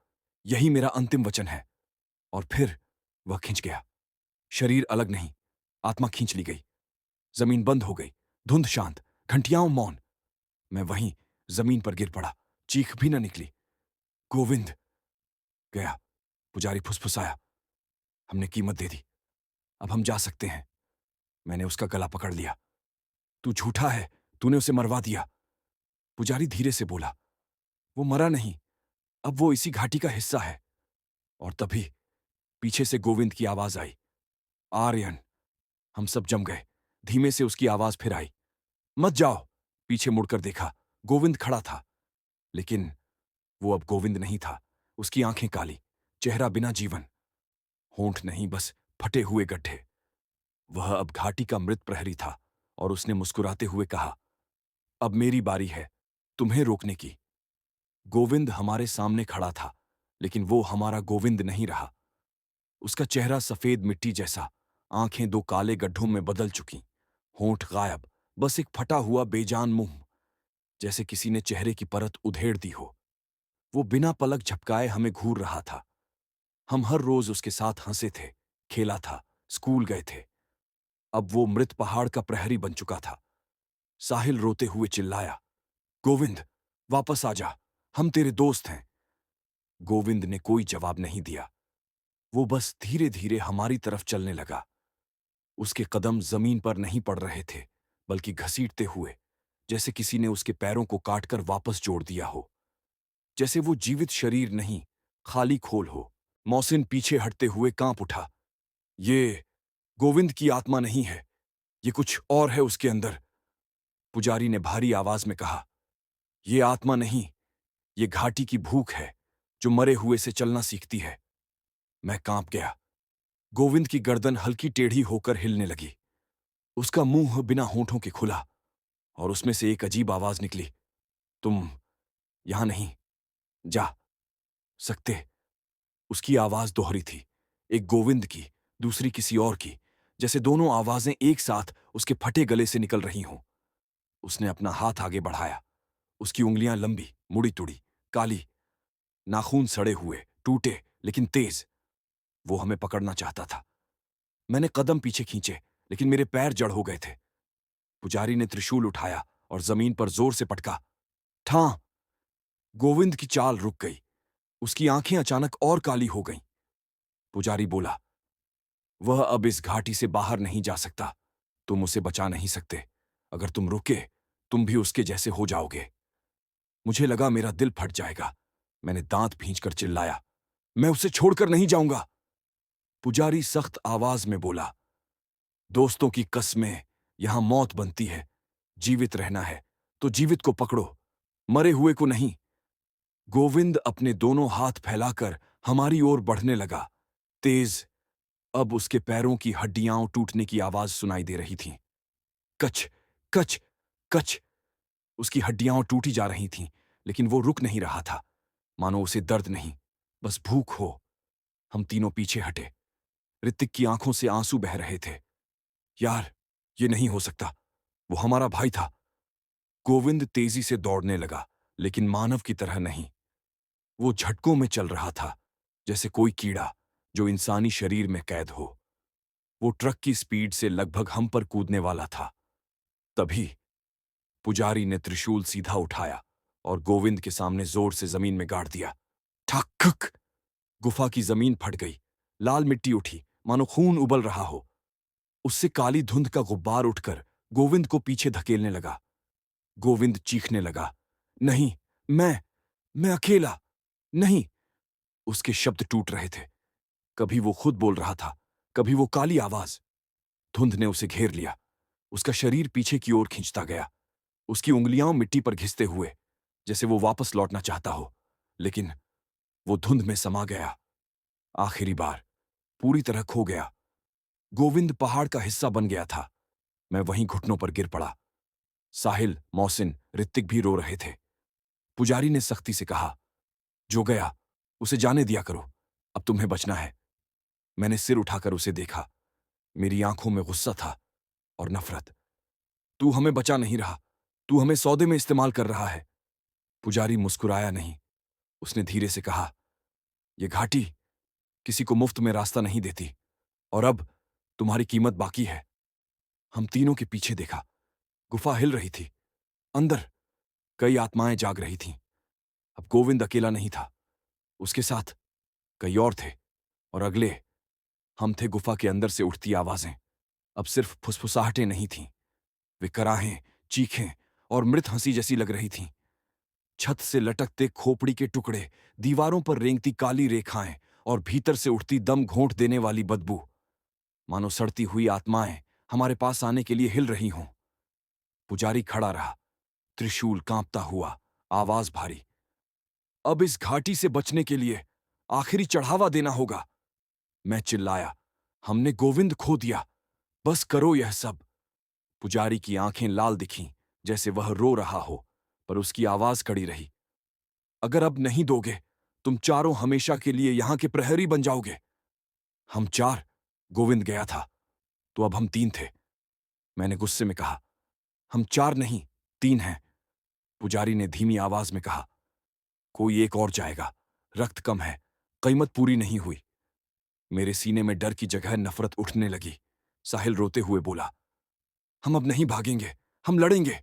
यही मेरा अंतिम वचन है। और फिर वह खिंच गया। शरीर अलग नहीं, आत्मा खींच ली गई। जमीन बंद हो गई, धुंध शांत, घंटियां मौन। मैं वहीं जमीन पर गिर पड़ा, चीख भी न निकली। गोविंद गया। पुजारी फुसफुसाया, हमने कीमत दे दी, अब हम जा सकते हैं। मैंने उसका गला पकड़ लिया। तू झूठा है, तूने उसे मरवा दिया। पुजारी धीरे से बोला, वो मरा नहीं, अब वो इसी घाटी का हिस्सा है। और तभी पीछे से गोविंद की आवाज आई, आर्यन। हम सब जम गए। धीमे से उसकी आवाज फिर आई, मत जाओ। पीछे मुड़कर देखा, गोविंद खड़ा था, लेकिन वो अब गोविंद नहीं था। उसकी आंखें काली, चेहरा बिना जीवन, होंठ नहीं, बस फटे हुए गड्ढे। वह अब घाटी का मृत प्रहरी था और उसने मुस्कुराते हुए कहा, अब मेरी बारी है तुम्हें रोकने की। गोविंद हमारे सामने खड़ा था, लेकिन वो हमारा गोविंद नहीं रहा। उसका चेहरा सफेद मिट्टी जैसा, आंखें दो काले गड्ढों में बदल चुकी, होंठ गायब, बस एक फटा हुआ बेजान मुंह, जैसे किसी ने चेहरे की परत उधेड़ दी हो। वो बिना पलक झपकाए हमें घूर रहा था। हम हर रोज उसके साथ हंसे थे, खेला था, स्कूल गए थे। अब वो मृत पहाड़ का प्रहरी बन चुका था। साहिल रोते हुए चिल्लाया, गोविंद, वापस आ जा, हम तेरे दोस्त हैं। गोविंद ने कोई जवाब नहीं दिया। वो बस धीरे धीरे हमारी तरफ चलने लगा। उसके कदम जमीन पर नहीं पड़ रहे थे, बल्कि घसीटते हुए, जैसे किसी ने उसके पैरों को काटकर वापस जोड़ दिया हो। जैसे वो जीवित शरीर नहीं, खाली खोल हो। मोहसिन पीछे हटते हुए कांप उठा। ये गोविंद की आत्मा नहीं है, ये कुछ और है उसके अंदर। पुजारी ने भारी आवाज में कहा, ये आत्मा नहीं, ये घाटी की भूख है जो मरे हुए से चलना सीखती है। मैं कांप गया। गोविंद की गर्दन हल्की टेढ़ी होकर हिलने लगी। उसका मुंह बिना होंठों के खुला और उसमें से एक अजीब आवाज निकली, तुम यहां नहीं जा सकते। उसकी आवाज दोहरी थी, एक गोविंद की, दूसरी किसी और की, जैसे दोनों आवाजें एक साथ उसके फटे गले से निकल रही हों। उसने अपना हाथ आगे बढ़ाया। उसकी उंगलियां लंबी, मुड़ी तुड़ी, काली, नाखून सड़े हुए, टूटे लेकिन तेज। वो हमें पकड़ना चाहता था। मैंने कदम पीछे खींचे, लेकिन मेरे पैर जड़ हो गए थे। पुजारी ने त्रिशूल उठाया और जमीन पर जोर से पटका। ठां! गोविंद की चाल रुक गई। उसकी आंखें अचानक और काली हो गईं। पुजारी बोला, वह अब इस घाटी से बाहर नहीं जा सकता। तुम उसे बचा नहीं सकते। अगर तुम रुके, तुम भी उसके जैसे हो जाओगे। मुझे लगा मेरा दिल फट जाएगा। मैंने दांत भींचकर चिल्लाया, मैं उसे छोड़कर नहीं जाऊंगा। पुजारी सख्त आवाज में बोला, दोस्तों की कस्में यहां मौत बनती है। जीवित रहना है तो जीवित को पकड़ो, मरे हुए को नहीं। गोविंद अपने दोनों हाथ फैलाकर हमारी ओर बढ़ने लगा। तेज, अब उसके पैरों की हड्डियां टूटने की आवाज सुनाई दे रही थी। कच, कच, कच। उसकी हड्डियां टूटी जा रही थीं, लेकिन वो रुक नहीं रहा था, मानो उसे दर्द नहीं, बस भूख हो। हम तीनों पीछे हटे। ऋतिक की आंखों से आंसू बह रहे थे। यार, ये नहीं हो सकता, वो हमारा भाई था। गोविंद तेजी से दौड़ने लगा, लेकिन मानव की तरह नहीं। वो झटकों में चल रहा था, जैसे कोई कीड़ा जो इंसानी शरीर में कैद हो। वो ट्रक की स्पीड से लगभग हम पर कूदने वाला था। तभी पुजारी ने त्रिशूल सीधा उठाया और गोविंद के सामने जोर से जमीन में गाड़ दिया। ठक ठक! गुफा की जमीन फट गई। लाल मिट्टी उठी, मानो खून उबल रहा हो। उससे काली धुंध का गुब्बार उठकर गोविंद को पीछे धकेलने लगा। गोविंद चीखने लगा, नहीं, मैं अकेला नहीं। उसके शब्द टूट रहे थे। कभी वो खुद बोल रहा था, कभी वो काली आवाज। धुंध ने उसे घेर लिया। उसका शरीर पीछे की ओर खींचता गया, उसकी उंगलियां मिट्टी पर घिसते हुए, जैसे वो वापस लौटना चाहता हो। लेकिन वो धुंध में समा गया। आखिरी बार पूरी तरह खो गया। गोविंद पहाड़ का हिस्सा बन गया था। मैं वहीं घुटनों पर गिर पड़ा। साहिल, मोहसिन, ऋतिक भी रो रहे थे। पुजारी ने सख्ती से कहा, जो गया उसे जाने दिया करो, अब तुम्हें बचना है। मैंने सिर उठाकर उसे देखा। मेरी आंखों में गुस्सा था और नफरत। तू हमें बचा नहीं रहा, तू हमें सौदे में इस्तेमाल कर रहा है। पुजारी मुस्कुराया नहीं। उसने धीरे से कहा, यह घाटी किसी को मुफ्त में रास्ता नहीं देती, और अब तुम्हारी कीमत बाकी है। हम तीनों के पीछे देखा। गुफा हिल रही थी। अंदर कई आत्माएं जाग रही थीं। अब गोविंद अकेला नहीं था, उसके साथ कई और थे। और अगले हम थे। गुफा के अंदर से उठती आवाजें अब सिर्फ फुसफुसाहटें नहीं थीं। वे कराहें, चीखें और मृत हंसी जैसी लग रही थीं। छत से लटकते खोपड़ी के टुकड़े, दीवारों पर रेंगती काली रेखाएं और भीतर से उठती दम घोंट देने वाली बदबू, मानो सड़ती हुई आत्माएं हमारे पास आने के लिए हिल रही हों। पुजारी खड़ा रहा, त्रिशूल कांपता हुआ, आवाज भारी। अब इस घाटी से बचने के लिए आखिरी चढ़ावा देना होगा। मैं चिल्लाया, हमने गोविंद खो दिया, बस करो यह सब। पुजारी की आंखें लाल दिखीं, जैसे वह रो रहा हो, पर उसकी आवाज कड़ी रही। अगर अब नहीं दोगे, तुम चारों हमेशा के लिए यहां के प्रहरी बन जाओगे। हम चार, गोविंद गया था, तो अब हम तीन थे। मैंने गुस्से में कहा, हम चार नहीं, तीन हैं। पुजारी ने धीमी आवाज में कहा, कोई एक और जाएगा। रक्त कम है, कीमत पूरी नहीं हुई। मेरे सीने में डर की जगह नफरत उठने लगी। साहिल रोते हुए बोला, हम अब नहीं भागेंगे, हम लड़ेंगे।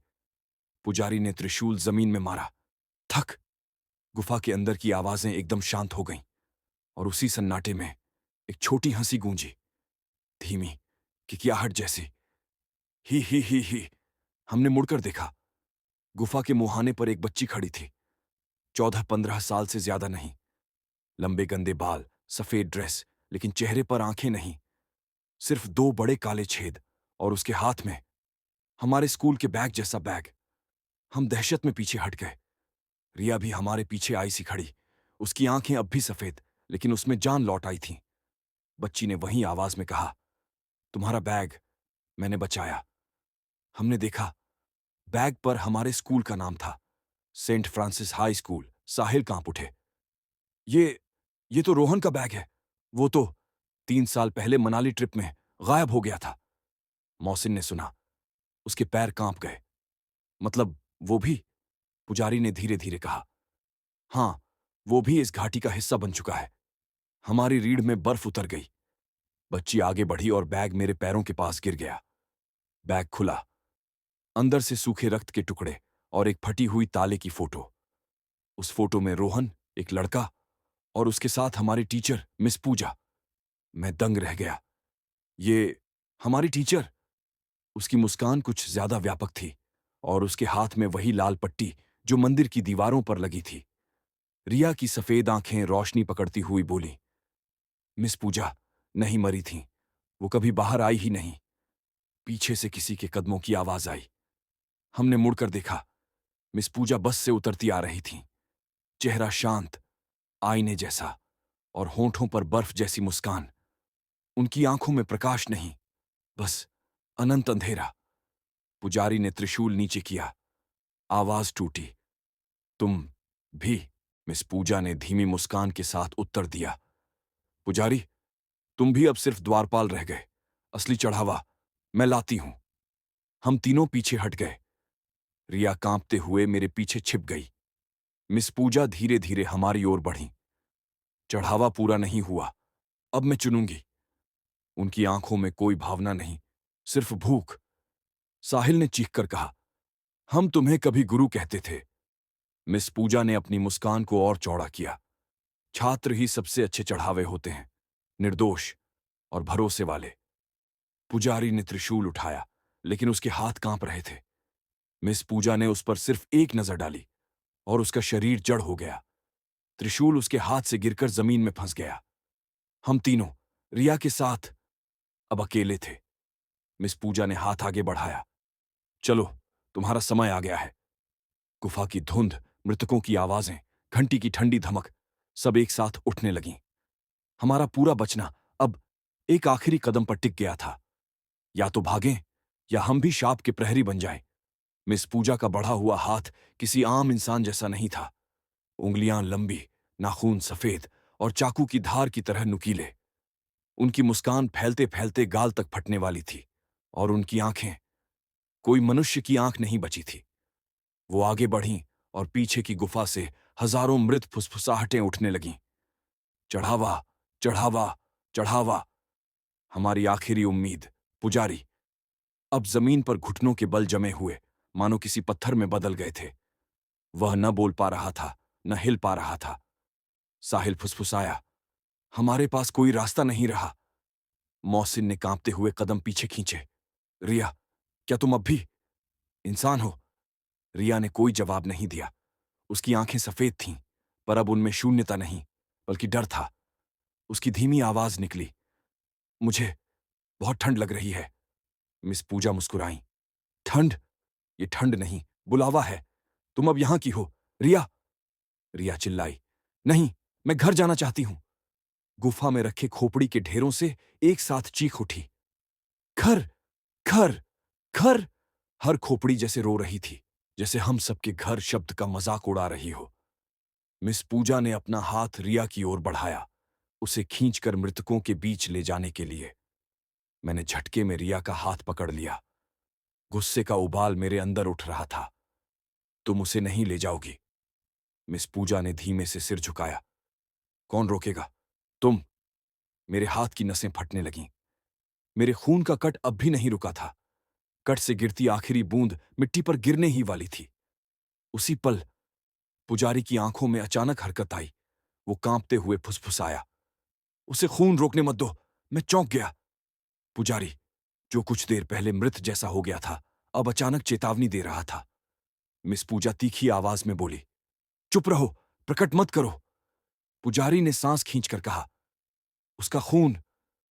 पुजारी ने त्रिशूल जमीन में मारा। थक! गुफा के अंदर की आवाजें एकदम शांत हो गईं, और उसी सन्नाटे में एक छोटी हंसी गूंजी, धीमी, किकियाहट जैसी। ही। हमने मुड़कर देखा। गुफा के मुहाने पर एक बच्ची खड़ी थी। 14-15 साल से ज्यादा नहीं। लंबे गंदे बाल, सफेद ड्रेस, लेकिन चेहरे पर आंखें नहीं, सिर्फ 2 बड़े काले छेद, और उसके हाथ में हमारे स्कूल के बैग जैसा बैग। हम दहशत में पीछे हट गए। रिया भी हमारे पीछे आई सी खड़ी। उसकी आंखें अब भी सफेद, लेकिन उसमें जान लौट आई थी। बच्ची ने वही आवाज में कहा, तुम्हारा बैग। मैंने बचाया। हमने देखा, बैग पर हमारे स्कूल का नाम था, सेंट फ्रांसिस हाई स्कूल। साहिल कांप उठे। ये ये तो रोहन का बैग है। वो तो 3 साल पहले मनाली ट्रिप में गायब हो गया था। मोहसिन ने सुना। उसके पैर कांप गए। मतलब वो भी? पुजारी ने धीरे धीरे कहा। हाँ, वो भी इस घाटी का हिस्सा बन चुका है। हमारी रीढ़ में बर्फ उतर गई। बच्ची आगे बढ़ी और बैग मेरे पैरों के पास गिर गया। बैग खुला। अंदर से सूखे रक्त के टुकड़े और एक फटी हुई ताले की फोटो। उस फोटो में रोहन, एक लड़का, और उसके साथ हमारी टीचर मिस पूजा। मैं दंग रह गया। ये हमारी टीचर? उसकी मुस्कान कुछ ज्यादा व्यापक थी, और उसके हाथ में वही लाल पट्टी जो मंदिर की दीवारों पर लगी थी। रिया की सफेद आंखें रोशनी पकड़ती हुई बोली, मिस पूजा नहीं मरी थीं। वो कभी बाहर आई ही नहीं। पीछे से किसी के कदमों की आवाज आई। हमने मुड़कर देखा। मिस पूजा बस से उतरती आ रही थीं। चेहरा शांत, आईने जैसा, और होंठों पर बर्फ जैसी मुस्कान। उनकी आंखों में प्रकाश नहीं, बस अनंत अंधेरा। पुजारी ने त्रिशूल नीचे किया। आवाज टूटी। तुम भी? मिस पूजा ने धीमी मुस्कान के साथ उत्तर दिया। पुजारी, तुम भी अब सिर्फ द्वारपाल रह गए। असली चढ़ावा मैं लाती हूं। हम तीनों पीछे हट गए। रिया कांपते हुए मेरे पीछे छिप गई। मिस पूजा धीरे धीरे हमारी ओर बढ़ी। चढ़ावा पूरा नहीं हुआ, अब मैं चुनूंगी। उनकी आंखों में कोई भावना नहीं, सिर्फ भूख। साहिल ने चीखकर कहा, हम तुम्हें कभी गुरु कहते थे। मिस पूजा ने अपनी मुस्कान को और चौड़ा किया। छात्र ही सबसे अच्छे चढ़ावे होते हैं, निर्दोष और भरोसे वाले। पुजारी ने त्रिशूल उठाया, लेकिन उसके हाथ कांप रहे थे। मिस पूजा ने उस पर सिर्फ एक नजर डाली, और उसका शरीर जड़ हो गया। त्रिशूल उसके हाथ से गिरकर जमीन में फंस गया। हम तीनों, रिया के साथ, अब अकेले थे। मिस पूजा ने हाथ आगे बढ़ाया। चलो, तुम्हारा समय आ गया है। गुफा की धुंध, मृतकों की आवाजें, घंटी की ठंडी धमक, सब एक साथ उठने लगीं। हमारा पूरा बचना अब एक आखिरी कदम पर टिक गया था। या तो भागें, या हम भी शाप के प्रहरी बन जाएं। मिस पूजा का बढ़ा हुआ हाथ किसी आम इंसान जैसा नहीं था। उंगलियां लंबी, नाखून सफेद, और चाकू की धार की तरह नुकीले। उनकी मुस्कान फैलते फैलते गाल तक फटने वाली थी, और उनकी आंखें, कोई मनुष्य की आंख नहीं बची थी। वो आगे बढ़ीं, और पीछे की गुफा से हजारों मृत फुसफुसाहटें उठने लगीं। चढ़ावा, चढ़ावा, चढ़ावा। हमारी आखिरी उम्मीद, पुजारी, अब जमीन पर घुटनों के बल जमे हुए, मानो किसी पत्थर में बदल गए थे। वह न बोल पा रहा था, न हिल पा रहा था। साहिल फुसफुसाया, हमारे पास कोई रास्ता नहीं रहा। मोहसिन ने कांपते हुए कदम पीछे खींचे। रिया, क्या तुम अब भी इंसान हो? रिया ने कोई जवाब नहीं दिया। उसकी आंखें सफेद थीं, पर अब उनमें शून्यता नहीं, बल्कि डर था। उसकी धीमी आवाज निकली, मुझे बहुत ठंड लग रही है। मिस पूजा मुस्कुराई। ठंड? ये ठंड नहीं, बुलावा है। तुम अब यहां की हो, रिया। रिया चिल्लाई, नहीं, मैं घर जाना चाहती हूं। गुफा में रखे खोपड़ी के ढेरों से एक साथ चीख उठी। घर, घर, घर। हर खोपड़ी जैसे रो रही थी, जैसे हम सबके घर शब्द का मजाक उड़ा रही हो। मिस पूजा ने अपना हाथ रिया की ओर बढ़ाया, उसे खींचकर मृतकों के बीच ले जाने के लिए। मैंने झटके में रिया का हाथ पकड़ लिया। गुस्से का उबाल मेरे अंदर उठ रहा था। तुम उसे नहीं ले जाओगी। मिस पूजा ने धीमे से सिर झुकाया। कौन रोकेगा? तुम। मेरे हाथ की नसें फटने लगीं। मेरे खून का कट अब भी नहीं रुका था। कट से गिरती आखिरी बूंद मिट्टी पर गिरने ही वाली थी। उसी पल पुजारी की आंखों में अचानक हरकत आई। वो कांपते हुए फुसफुसाया, उसे खून रोकने मत दो। मैं चौंक गया। पुजारी, जो कुछ देर पहले मृत जैसा हो गया था, अब अचानक चेतावनी दे रहा था। मिस पूजा तीखी आवाज में बोली, चुप रहो, प्रकट मत करो। पुजारी ने सांस खींचकर कहा। उसका खून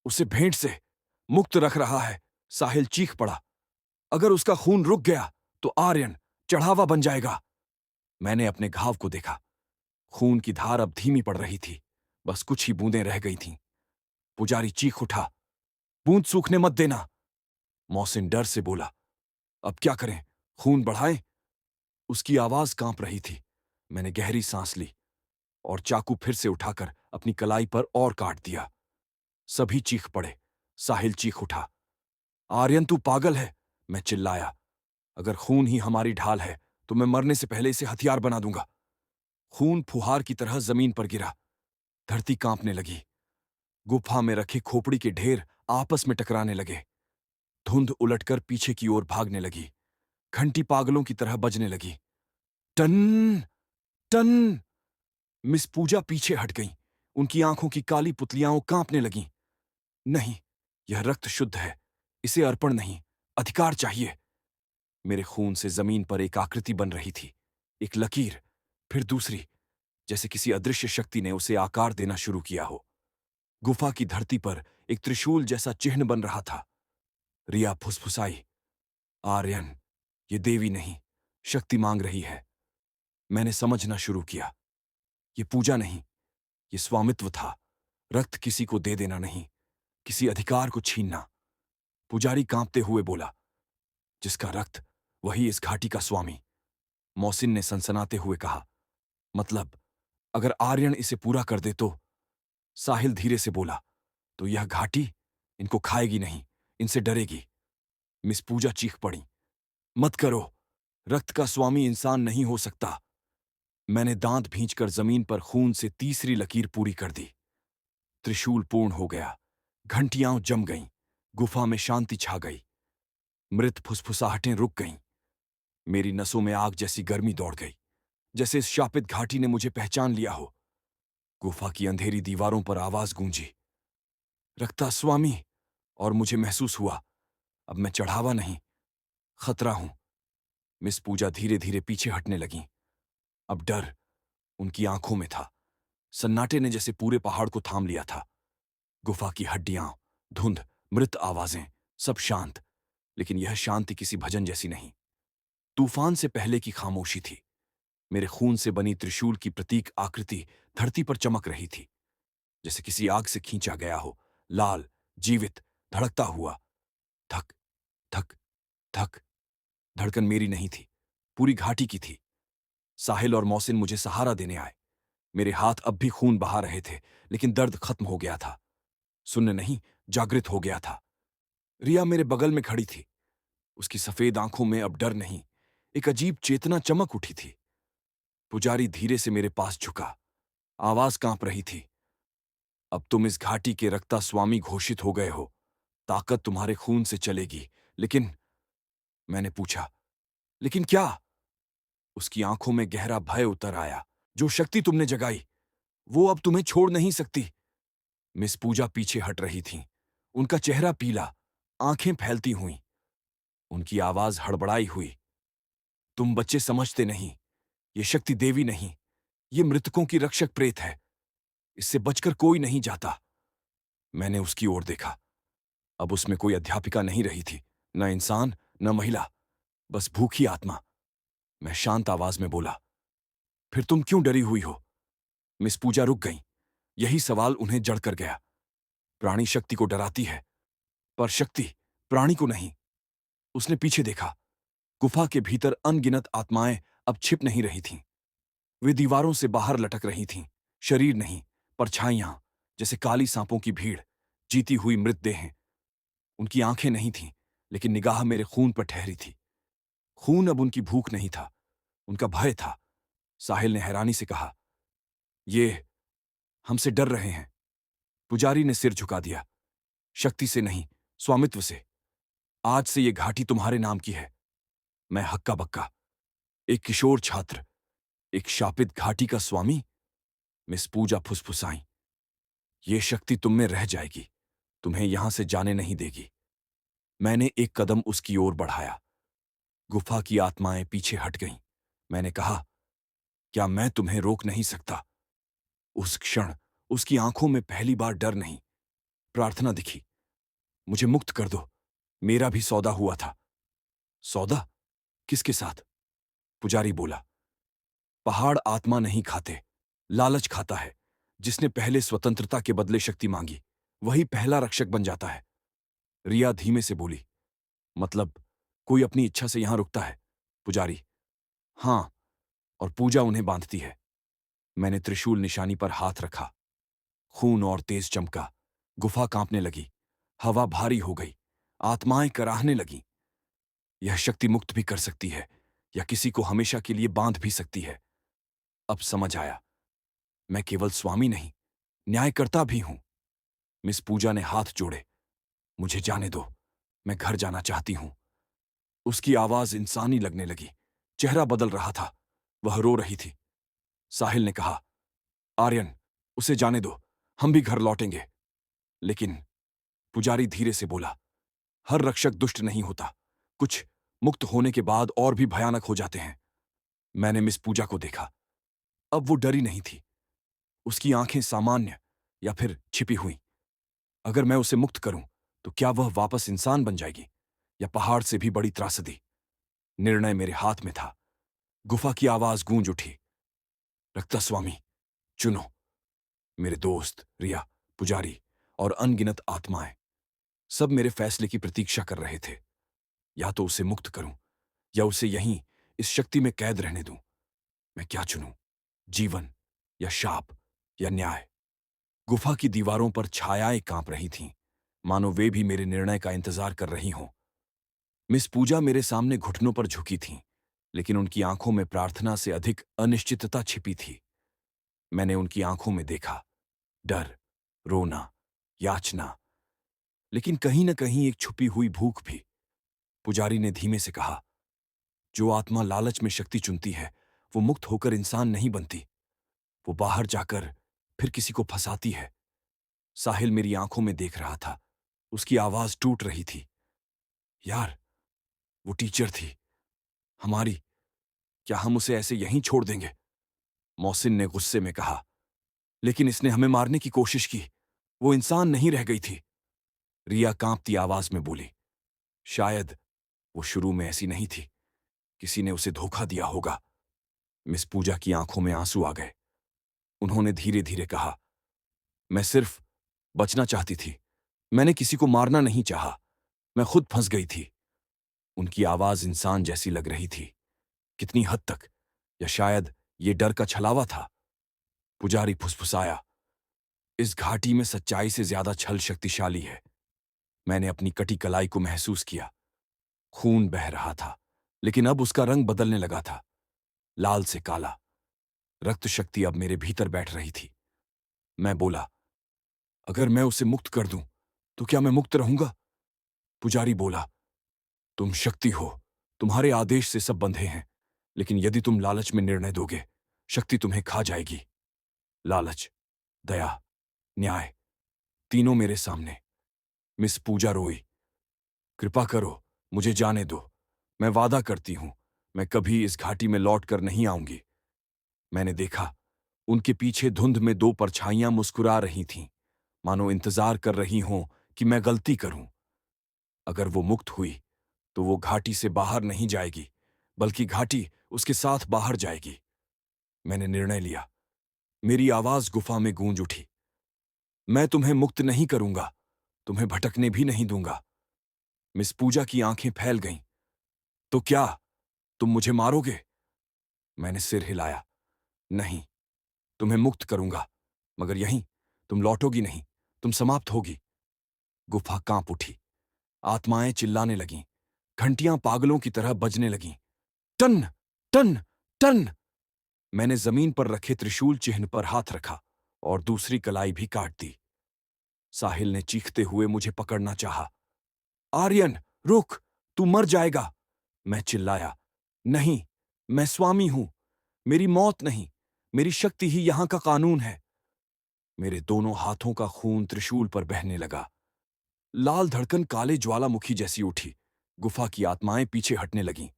उसे भेंट से मुक्त रख रहा है। साहिल चीख पड़ा। अगर उसका खून रुक गया तो आर्यन चढ़ावा बन जाएगा। मैंने अपने घाव को देखा। खून की धार अब धीमी पड़ रही थी, बस कुछ ही बूंदें रह गई थीं। पुजारी चीख उठा। बूंद सूखने मत देना। मोहसिन डर से बोला। अब क्या करें? खून बढ़ाएं? उसकी आवाज कांप रही थी। मैंने गहरी सांस ली और चाकू फिर से उठाकर अपनी कलाई पर और काट दिया। सभी चीख पड़े। साहिल चीख उठा। आर्यन तू पागल है, मैं चिल्लाया। अगर खून ही हमारी ढाल है तो मैं मरने से पहले इसे हथियार बना दूंगा। खून फुहार की तरह जमीन पर गिरा। धरती कांपने लगी। गुफा में रखे खोपड़ी के ढेर आपस में टकराने लगे। धुंध उलटकर पीछे की ओर भागने लगी। घंटी पागलों की तरह बजने लगी। Ton ton. मिस पूजा पीछे हट गईं। उनकी आंखों की काली पुतलियां कांपने लगीं। नहीं, यह रक्त शुद्ध है। इसे अर्पण नहीं, अधिकार चाहिए। मेरे खून से जमीन पर एक आकृति बन रही थी। एक लकीर, फिर दूसरी, जैसे किसी अदृश्य शक्ति ने उसे आकार देना शुरू किया हो। गुफा की धरती पर एक त्रिशूल जैसा चिन्ह बन रहा था। रिया फुसफुसाई। आर्यन, ये देवी नहीं, शक्ति मांग रही है। मैंने समझना शुरू किया। ये पूजा नहीं, ये स्वामित्व था। रक्त किसी को दे देना नहीं, किसी अधिकार को छीनना। पुजारी कांपते हुए बोला। जिसका रक्त, वही इस घाटी का स्वामी। मोहसिन ने सनसनाते हुए कहा। मतलब, अगर आर्यन इसे पूरा कर दे तो? साहिल धीरे से बोला। तो यह घाटी इनको खाएगी नहीं, इनसे डरेगी। मिस पूजा चीख पड़ी। मत करो। रक्त का स्वामी इंसान नहीं हो सकता। मैंने दांत भींचकर जमीन पर खून से तीसरी लकीर पूरी कर दी। त्रिशूल पूर्ण हो गया। घंटियां जम गईं। गुफा में शांति छा गई। मृत फुसफुसाहटें रुक गईं। मेरी नसों में आग जैसी गर्मी दौड़ गई, जैसे इस शापित घाटी ने मुझे पहचान लिया हो। गुफा की अंधेरी दीवारों पर आवाज गूंजी। रक्ता स्वामी। और मुझे महसूस हुआ, अब मैं चढ़ावा नहीं, खतरा हूं। मिस पूजा धीरे धीरे पीछे हटने लगीं। अब डर उनकी आंखों में था। सन्नाटे ने जैसे पूरे पहाड़ को थाम लिया था। गुफा की हड्डियां, धुंध, मृत आवाजें, सब शांत। लेकिन यह शांति किसी भजन जैसी नहीं। तूफान से पहले की खामोशी थी। मेरे खून से बनी त्रिशूल की प्रतीक आकृति धरती पर चमक रही थी, जैसे किसी आग से खींचा गया हो। लाल, जीवित, धड़कता हुआ। धक धक धक। धड़कन मेरी नहीं थी, पूरी घाटी की थी। साहिल और मोहसिन मुझे सहारा देने आए। मेरे हाथ अब भी खून बहा रहे थे, लेकिन दर्द खत्म हो गया था। सुन्न नहीं, जागृत हो गया था। रिया मेरे बगल में खड़ी थी। उसकी सफेद आंखों में अब डर नहीं, एक अजीब चेतना चमक उठी थी। पुजारी धीरे से मेरे पास झुका। आवाज कांप रही थी। अब तुम इस घाटी के रक्ता स्वामी घोषित हो गए हो। ताकत तुम्हारे खून से चलेगी, लेकिन... मैंने पूछा, लेकिन क्या? उसकी आंखों में गहरा भय उतर आया। जो शक्ति तुमने जगाई, वो अब तुम्हें छोड़ नहीं सकती। मिस पूजा पीछे हट रही थीं। उनका चेहरा पीला, आंखें फैलती हुईं। उनकी आवाज हड़बड़ाई हुई। तुम बच्चे समझते नहीं, ये शक्ति देवी नहीं, ये मृतकों की रक्षक प्रेत है। इससे बचकर कोई नहीं जाता। मैंने उसकी ओर देखा। अब उसमें कोई अध्यापिका नहीं रही थी, न इंसान, न महिला, बस भूखी आत्मा। मैं शांत आवाज में बोला, फिर तुम क्यों डरी हुई हो? मिस पूजा रुक गईं। यही सवाल उन्हें जड़ कर गया। प्राणी शक्ति को डराती है, पर शक्ति प्राणी को नहीं। उसने पीछे देखा। गुफा के भीतर अनगिनत आत्माएं अब छिप नहीं रही थीं। वे दीवारों से बाहर लटक रही थीं। शरीर नहीं, परछाइयां, जैसे काली सांपों की भीड़, जीती हुई मृतदेहें। उनकी आंखें नहीं थीं, लेकिन निगाह मेरे खून पर ठहरी थी। खून अब उनकी भूख नहीं था, उनका भय था। साहिल ने हैरानी से कहा, ये हमसे डर रहे हैं। पुजारी ने सिर झुका दिया। शक्ति से नहीं, स्वामित्व से। आज से ये घाटी तुम्हारे नाम की है। मैं हक्का बक्का। एक किशोर छात्र, एक शापित घाटी का स्वामी? मिस पूजा फुसफुसाई। ये शक्ति तुम में रह जाएगी, तुम्हें यहां से जाने नहीं देगी। मैंने एक कदम उसकी ओर बढ़ाया। गुफा की आत्माएं पीछे हट गईं। मैंने कहा, क्या मैं तुम्हें रोक नहीं सकता? उस क्षण उसकी आंखों में पहली बार डर नहीं, प्रार्थना दिखी। मुझे मुक्त कर दो, मेरा भी सौदा हुआ था। सौदा? किसके साथ? पुजारी बोला। पहाड़ आत्मा नहीं खाते, लालच खाता है। जिसने पहले स्वतंत्रता के बदले शक्ति मांगी, वही पहला रक्षक बन जाता है। रिया धीमे से बोली। मतलब कोई अपनी इच्छा से यहां रुकता है? पुजारी। हां, और पूजा उन्हें बांधती है। मैंने त्रिशूल निशानी पर हाथ रखा। खून और तेज चमका। गुफा कांपने लगी। हवा भारी हो गई। आत्माएं कराहने लगीं। यह शक्ति मुक्त भी कर सकती है, या किसी को हमेशा के लिए बांध भी सकती है। अब समझ आया, मैं केवल स्वामी नहीं, न्यायकर्ता भी हूं। मिस पूजा ने हाथ जोड़े। मुझे जाने दो, मैं घर जाना चाहती हूं। उसकी आवाज इंसानी लगने लगी। चेहरा बदल रहा था। वह रो रही थी। साहिल ने कहा, आर्यन, उसे जाने दो, हम भी घर लौटेंगे। लेकिन पुजारी धीरे से बोला, हर रक्षक दुष्ट नहीं होता। कुछ मुक्त होने के बाद और भी भयानक हो जाते हैं। मैंने मिस पूजा को देखा। अब वो डरी नहीं थी। उसकी आंखें सामान्य या फिर छिपी हुई। अगर मैं उसे मुक्त करूं तो क्या वह वापस इंसान बन जाएगी, या पहाड़ से भी बड़ी त्रासदी? निर्णय मेरे हाथ में था। गुफा की आवाज गूंज उठी। रक्तस्वामी, चुनो। मेरे दोस्त, रिया, पुजारी और अनगिनत आत्माएं, सब मेरे फैसले की प्रतीक्षा कर रहे थे। या तो उसे मुक्त करूं, या उसे यहीं इस शक्ति में कैद रहने दूं। मैं क्या चुनूं? जीवन या शाप या न्याय? गुफा की दीवारों पर छायाएं कांप रही थीं, मानो वे भी मेरे निर्णय का इंतजार कर रही हों। मिस पूजा मेरे सामने घुटनों पर झुकी थीं, लेकिन उनकी आंखों में प्रार्थना से अधिक अनिश्चितता छिपी थी। मैंने उनकी आंखों में देखा डर, रोना, याचना, लेकिन कहीं न कहीं एक छुपी हुई भूख भी। पुजारी ने धीमे से कहा, जो आत्मा लालच में शक्ति चुनती है, वो मुक्त होकर इंसान नहीं बनती। वो बाहर जाकर फिर किसी को फंसाती है। साहिल मेरी आंखों में देख रहा था। उसकी आवाज टूट रही थी। यार, वो टीचर थी हमारी। क्या हम उसे ऐसे यहीं छोड़ देंगे? मोहसिन ने गुस्से में कहा, लेकिन इसने हमें मारने की कोशिश की। वो इंसान नहीं रह गई थी। रिया कांपती आवाज में बोली, शायद वो शुरू में ऐसी नहीं थी। किसी ने उसे धोखा दिया होगा। मिस पूजा की आंखों में आंसू आ गए। उन्होंने धीरे धीरे कहा, मैं सिर्फ बचना चाहती थी। मैंने किसी को मारना नहीं चाहा। मैं खुद फंस गई थी। उनकी आवाज इंसान जैसी लग रही थी। कितनी हद तक? या शायद ये डर का छलावा था? पुजारी फुसफुसाया, इस घाटी में सच्चाई से ज्यादा छल शक्तिशाली है। मैंने अपनी कटी कलाई को महसूस किया। खून बह रहा था, लेकिन अब उसका रंग बदलने लगा था। लाल से काला। रक्त शक्ति अब मेरे भीतर बैठ रही थी। मैं बोला, अगर मैं उसे मुक्त कर दूं, तो क्या मैं मुक्त रहूंगा? पुजारी बोला, तुम शक्ति हो। तुम्हारे आदेश से सब बंधे हैं। लेकिन यदि तुम लालच में निर्णय दोगे, शक्ति तुम्हें खा जाएगी। लालच, दया, न्याय, तीनों मेरे सामने। मिस पूजा रोई। कृपा करो, मुझे जाने दो। मैं वादा करती हूं, मैं कभी इस घाटी में लौट कर नहीं आऊंगी। मैंने देखा, उनके पीछे धुंध में दो परछाइयां मुस्कुरा रही थीं, मानो इंतजार कर रही हों कि मैं गलती करूं। अगर वो मुक्त हुई, तो वो घाटी से बाहर नहीं जाएगी, बल्कि घाटी उसके साथ बाहर जाएगी। मैंने निर्णय लिया। मेरी आवाज गुफा में गूंज उठी। मैं तुम्हें मुक्त नहीं करूंगा, तुम्हें भटकने भी नहीं दूंगा। मिस पूजा की आंखें फैल गईं। तो क्या तुम मुझे मारोगे? मैंने सिर हिलाया। नहीं, तुम्हें मुक्त करूंगा, मगर यहीं। तुम लौटोगी नहीं, तुम समाप्त होगी। गुफा कांप उठी। आत्माएं चिल्लाने लगीं। घंटियां पागलों की तरह बजने लगीं। टन, टन, टन। मैंने जमीन पर रखे त्रिशूल चिन्ह पर हाथ रखा और दूसरी कलाई भी काट दी। साहिल ने चीखते हुए मुझे पकड़ना चाहा। आर्यन, रुक, तू मर जाएगा। मैं चिल्लाया, नहीं, मैं स्वामी हूं। मेरी मौत नहीं, मेरी शक्ति ही यहां का कानून है। मेरे दोनों हाथों का खून त्रिशूल पर बहने लगा। लाल धड़कन काले ज्वालामुखी जैसी उठी। गुफा की आत्माएं पीछे हटने लगीं।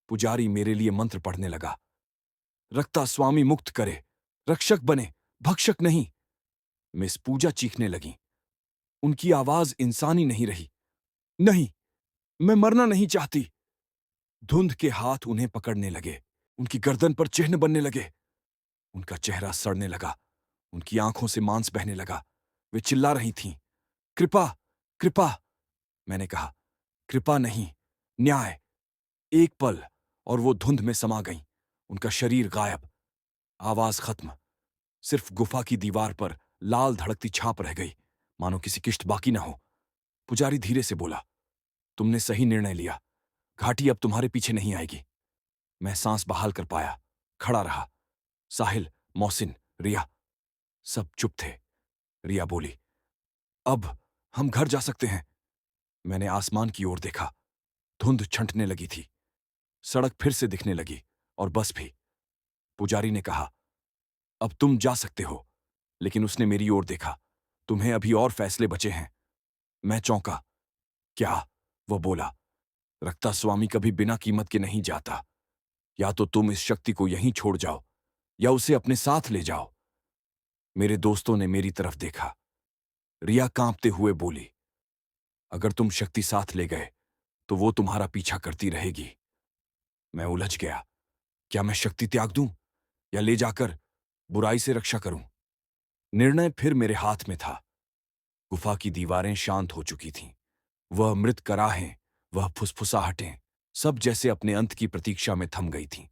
पुजारी मेरे लिए मंत्र पढ़ने लगा। रक्ता स्वामी मुक्त करे, रक्षक बने, भक्षक नहीं। मिस पूजा चीखने लगी। उनकी आवाज इंसानी नहीं रही। नहीं, मैं मरना नहीं चाहती। धुंध के हाथ उन्हें पकड़ने लगे। उनकी गर्दन पर चिन्ह बनने लगे। उनका चेहरा सड़ने लगा। उनकी आंखों से मांस बहने लगा। वे चिल्ला रही थीं, कृपा, कृपा। मैंने कहा, कृपा नहीं, न्याय। एक पल और वो धुंध में समा गईं। उनका शरीर गायब, आवाज खत्म। सिर्फ गुफा की दीवार पर लाल धड़कती छाप रह गई, मानो किसी किश्त बाकी ना हो। पुजारी धीरे से बोला, तुमने सही निर्णय लिया। घाटी अब तुम्हारे पीछे नहीं आएगी। मैं सांस बहाल कर पाया, खड़ा रहा। साहिल, मोहसिन, रिया सब चुप थे। रिया बोली, अब हम घर जा सकते हैं। मैंने आसमान की ओर देखा। धुंध छंटने लगी थी। सड़क फिर से दिखने लगी और बस भी। पुजारी ने कहा, अब तुम जा सकते हो। लेकिन उसने मेरी ओर देखा। तुम्हें अभी और फैसले बचे हैं। मैं चौंका। क्या? वो बोला, रक्ता स्वामी कभी बिना कीमत के नहीं जाता। या तो तुम इस शक्ति को यहीं छोड़ जाओ या उसे अपने साथ ले जाओ। मेरे दोस्तों ने मेरी तरफ देखा। रिया कांपते हुए बोली, अगर तुम शक्ति साथ ले गए तो वो तुम्हारा पीछा करती रहेगी। मैं उलझ गया। क्या मैं शक्ति त्याग दूं या ले जाकर बुराई से रक्षा करूं? निर्णय फिर मेरे हाथ में था। गुफा की दीवारें शांत हो चुकी थीं। वह मृत कराहें, वह फुसफुसाहटें, सब जैसे अपने अंत की प्रतीक्षा में थम गई थीं।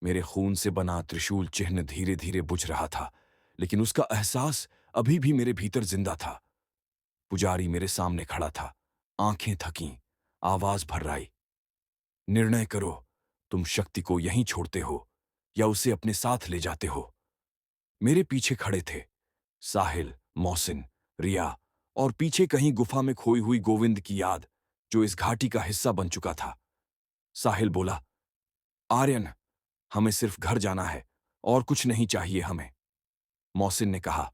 मेरे खून से बना त्रिशूल चिन्ह धीरे धीरे बुझ रहा था, लेकिन उसका एहसास अभी भी मेरे भीतर जिंदा था। पुजारी मेरे सामने खड़ा था, आंखें थकीं, आवाज भर्राई। निर्णय करो, तुम शक्ति को यहीं छोड़ते हो या उसे अपने साथ ले जाते हो। मेरे पीछे खड़े थे साहिल, मोहसिन, रिया और पीछे कहीं गुफा में खोई हुई गोविंद की याद, जो इस घाटी का हिस्सा बन चुका था। साहिल बोला, आर्यन, हमें सिर्फ घर जाना है और कुछ नहीं चाहिए हमें। मोहसिन ने कहा,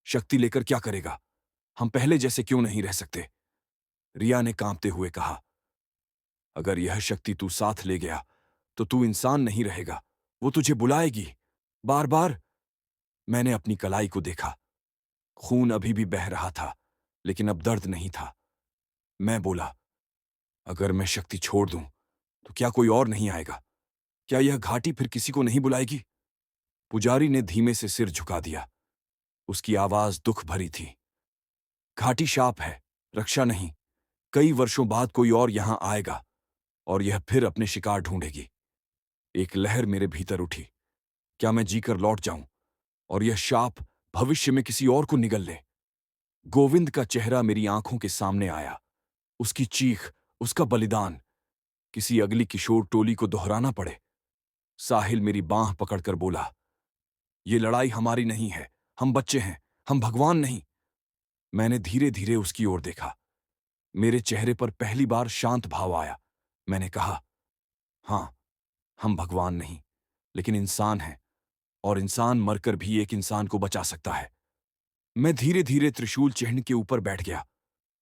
शक्ति लेकर क्या करेगा? हम पहले जैसे क्यों नहीं रह सकते? रिया ने कांपते हुए कहा, अगर यह शक्ति तू साथ ले गया तो तू इंसान नहीं रहेगा। वो तुझे बुलाएगी बार बार। मैंने अपनी कलाई को देखा। खून अभी भी बह रहा था, लेकिन अब दर्द नहीं था। मैं बोला, अगर मैं शक्ति छोड़ दूं तो क्या कोई और नहीं आएगा? क्या यह घाटी फिर किसी को नहीं बुलाएगी? पुजारी ने धीमे से सिर झुका दिया। उसकी आवाज दुख भरी थी। घाटी शाप है, रक्षा नहीं। कई वर्षों बाद कोई और यहां आएगा और यह फिर अपने शिकार ढूंढेगी। एक लहर मेरे भीतर उठी। क्या मैं जीकर लौट जाऊं और यह शाप भविष्य में किसी और को निगल ले? गोविंद का चेहरा मेरी आंखों के सामने आया। उसकी चीख, उसका बलिदान किसी अगली किशोर टोली को दोहराना पड़े। साहिल मेरी बांह पकड़कर बोला, ये लड़ाई हमारी नहीं है। हम बच्चे हैं, हम भगवान नहीं। मैंने धीरे धीरे उसकी ओर देखा। मेरे चेहरे पर पहली बार शांत भाव आया। मैंने कहा, हां, हम भगवान नहीं, लेकिन इंसान हैं, और इंसान मरकर भी एक इंसान को बचा सकता है। मैं धीरे धीरे त्रिशूल चिन्ह के ऊपर बैठ गया,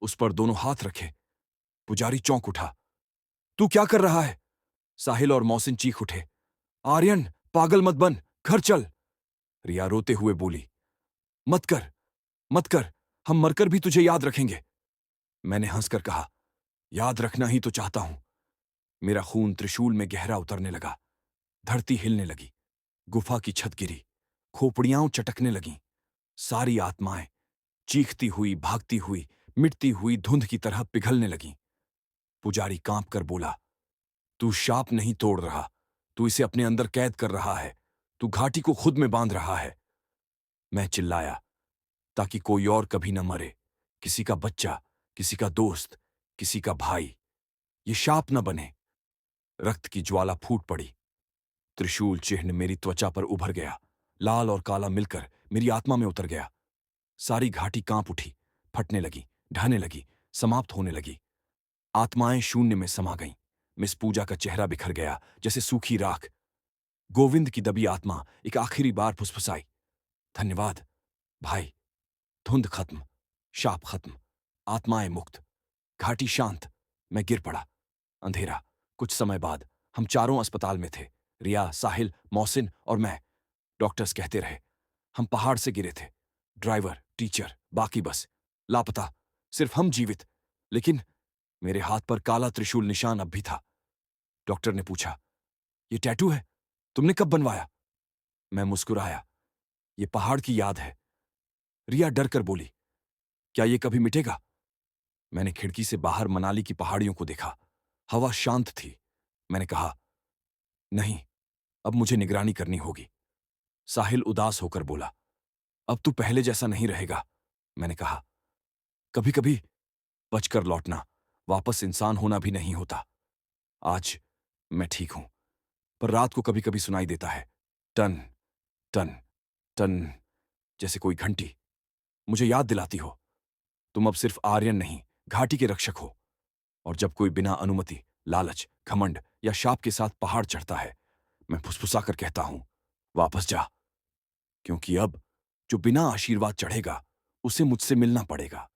उस पर दोनों हाथ रखे। पुजारी चौंक उठा। तू क्या कर रहा है? साहिल और मोहसिन चीख उठे। आर्यन, पागल मत बन, घर चल। रिया रोते हुए बोली, मत कर, मत कर, हम मरकर भी तुझे याद रखेंगे। मैंने हंसकर कहा, याद रखना ही तो चाहता हूं। मेरा खून त्रिशूल में गहरा उतरने लगा। धरती हिलने लगी। गुफा की छत गिरी। खोपड़ियां चटकने लगीं। सारी आत्माएं चीखती हुई, भागती हुई, मिटती हुई धुंध की तरह पिघलने लगीं। पुजारी कांप कर बोला, तू शाप नहीं तोड़ रहा, तू इसे अपने अंदर कैद कर रहा है। तू घाटी को खुद में बांध रहा है। मैं चिल्लाया, ताकि कोई और कभी न मरे। किसी का बच्चा, किसी का दोस्त, किसी का भाई। ये शाप न बने। रक्त की ज्वाला फूट पड़ी। त्रिशूल चिन्ह मेरी त्वचा पर उभर गया। लाल और काला मिलकर मेरी आत्मा में उतर गया। सारी घाटी कांप उठी, फटने लगी, ढहने लगी, समाप्त होने लगी। आत्माएं शून्य में समा गईं। मिस पूजा का चेहरा बिखर गया जैसे सूखी राख। गोविंद की दबी आत्मा एक आखिरी बार फुसफुसाई, धन्यवाद भाई। धुंध खत्म, शाप खत्म, आत्माएं मुक्त, घाटी शांत। मैं गिर पड़ा। अंधेरा। कुछ समय बाद हम चारों अस्पताल में थे। रिया, साहिल, मोहसिन और मैं, डॉक्टर्स कहते रहे। हम पहाड़ से गिरे थे। ड्राइवर, टीचर, बाकी बस लापता। सिर्फ हम जीवित। लेकिन मेरे हाथ पर काला त्रिशूल निशान अब भी था। डॉक्टर ने पूछा, ये टैटू है? तुमने कब बनवाया? मैं मुस्कुराया। ये पहाड़ की याद है। रिया डर कर बोली, क्या ये कभी मिटेगा? मैंने खिड़की से बाहर मनाली की पहाड़ियों को देखा। हवा शांत थी। मैंने कहा, नहीं, अब मुझे निगरानी करनी होगी। साहिल उदास होकर बोला, अब तू पहले जैसा नहीं रहेगा। मैंने कहा, कभी कभी बचकर लौटना वापस इंसान होना भी नहीं होता। आज मैं ठीक हूं, पर रात को कभी कभी सुनाई देता है, टन टन टन, जैसे कोई घंटी मुझे याद दिलाती हो, तुम अब सिर्फ आर्यन नहीं, घाटी के रक्षक हो। और जब कोई बिना अनुमति, लालच, घमंड या शाप के साथ पहाड़ चढ़ता है, मैं फुसफुसाकर कहता हूं, वापस जा, क्योंकि अब जो बिना आशीर्वाद चढ़ेगा उसे मुझसे मिलना पड़ेगा।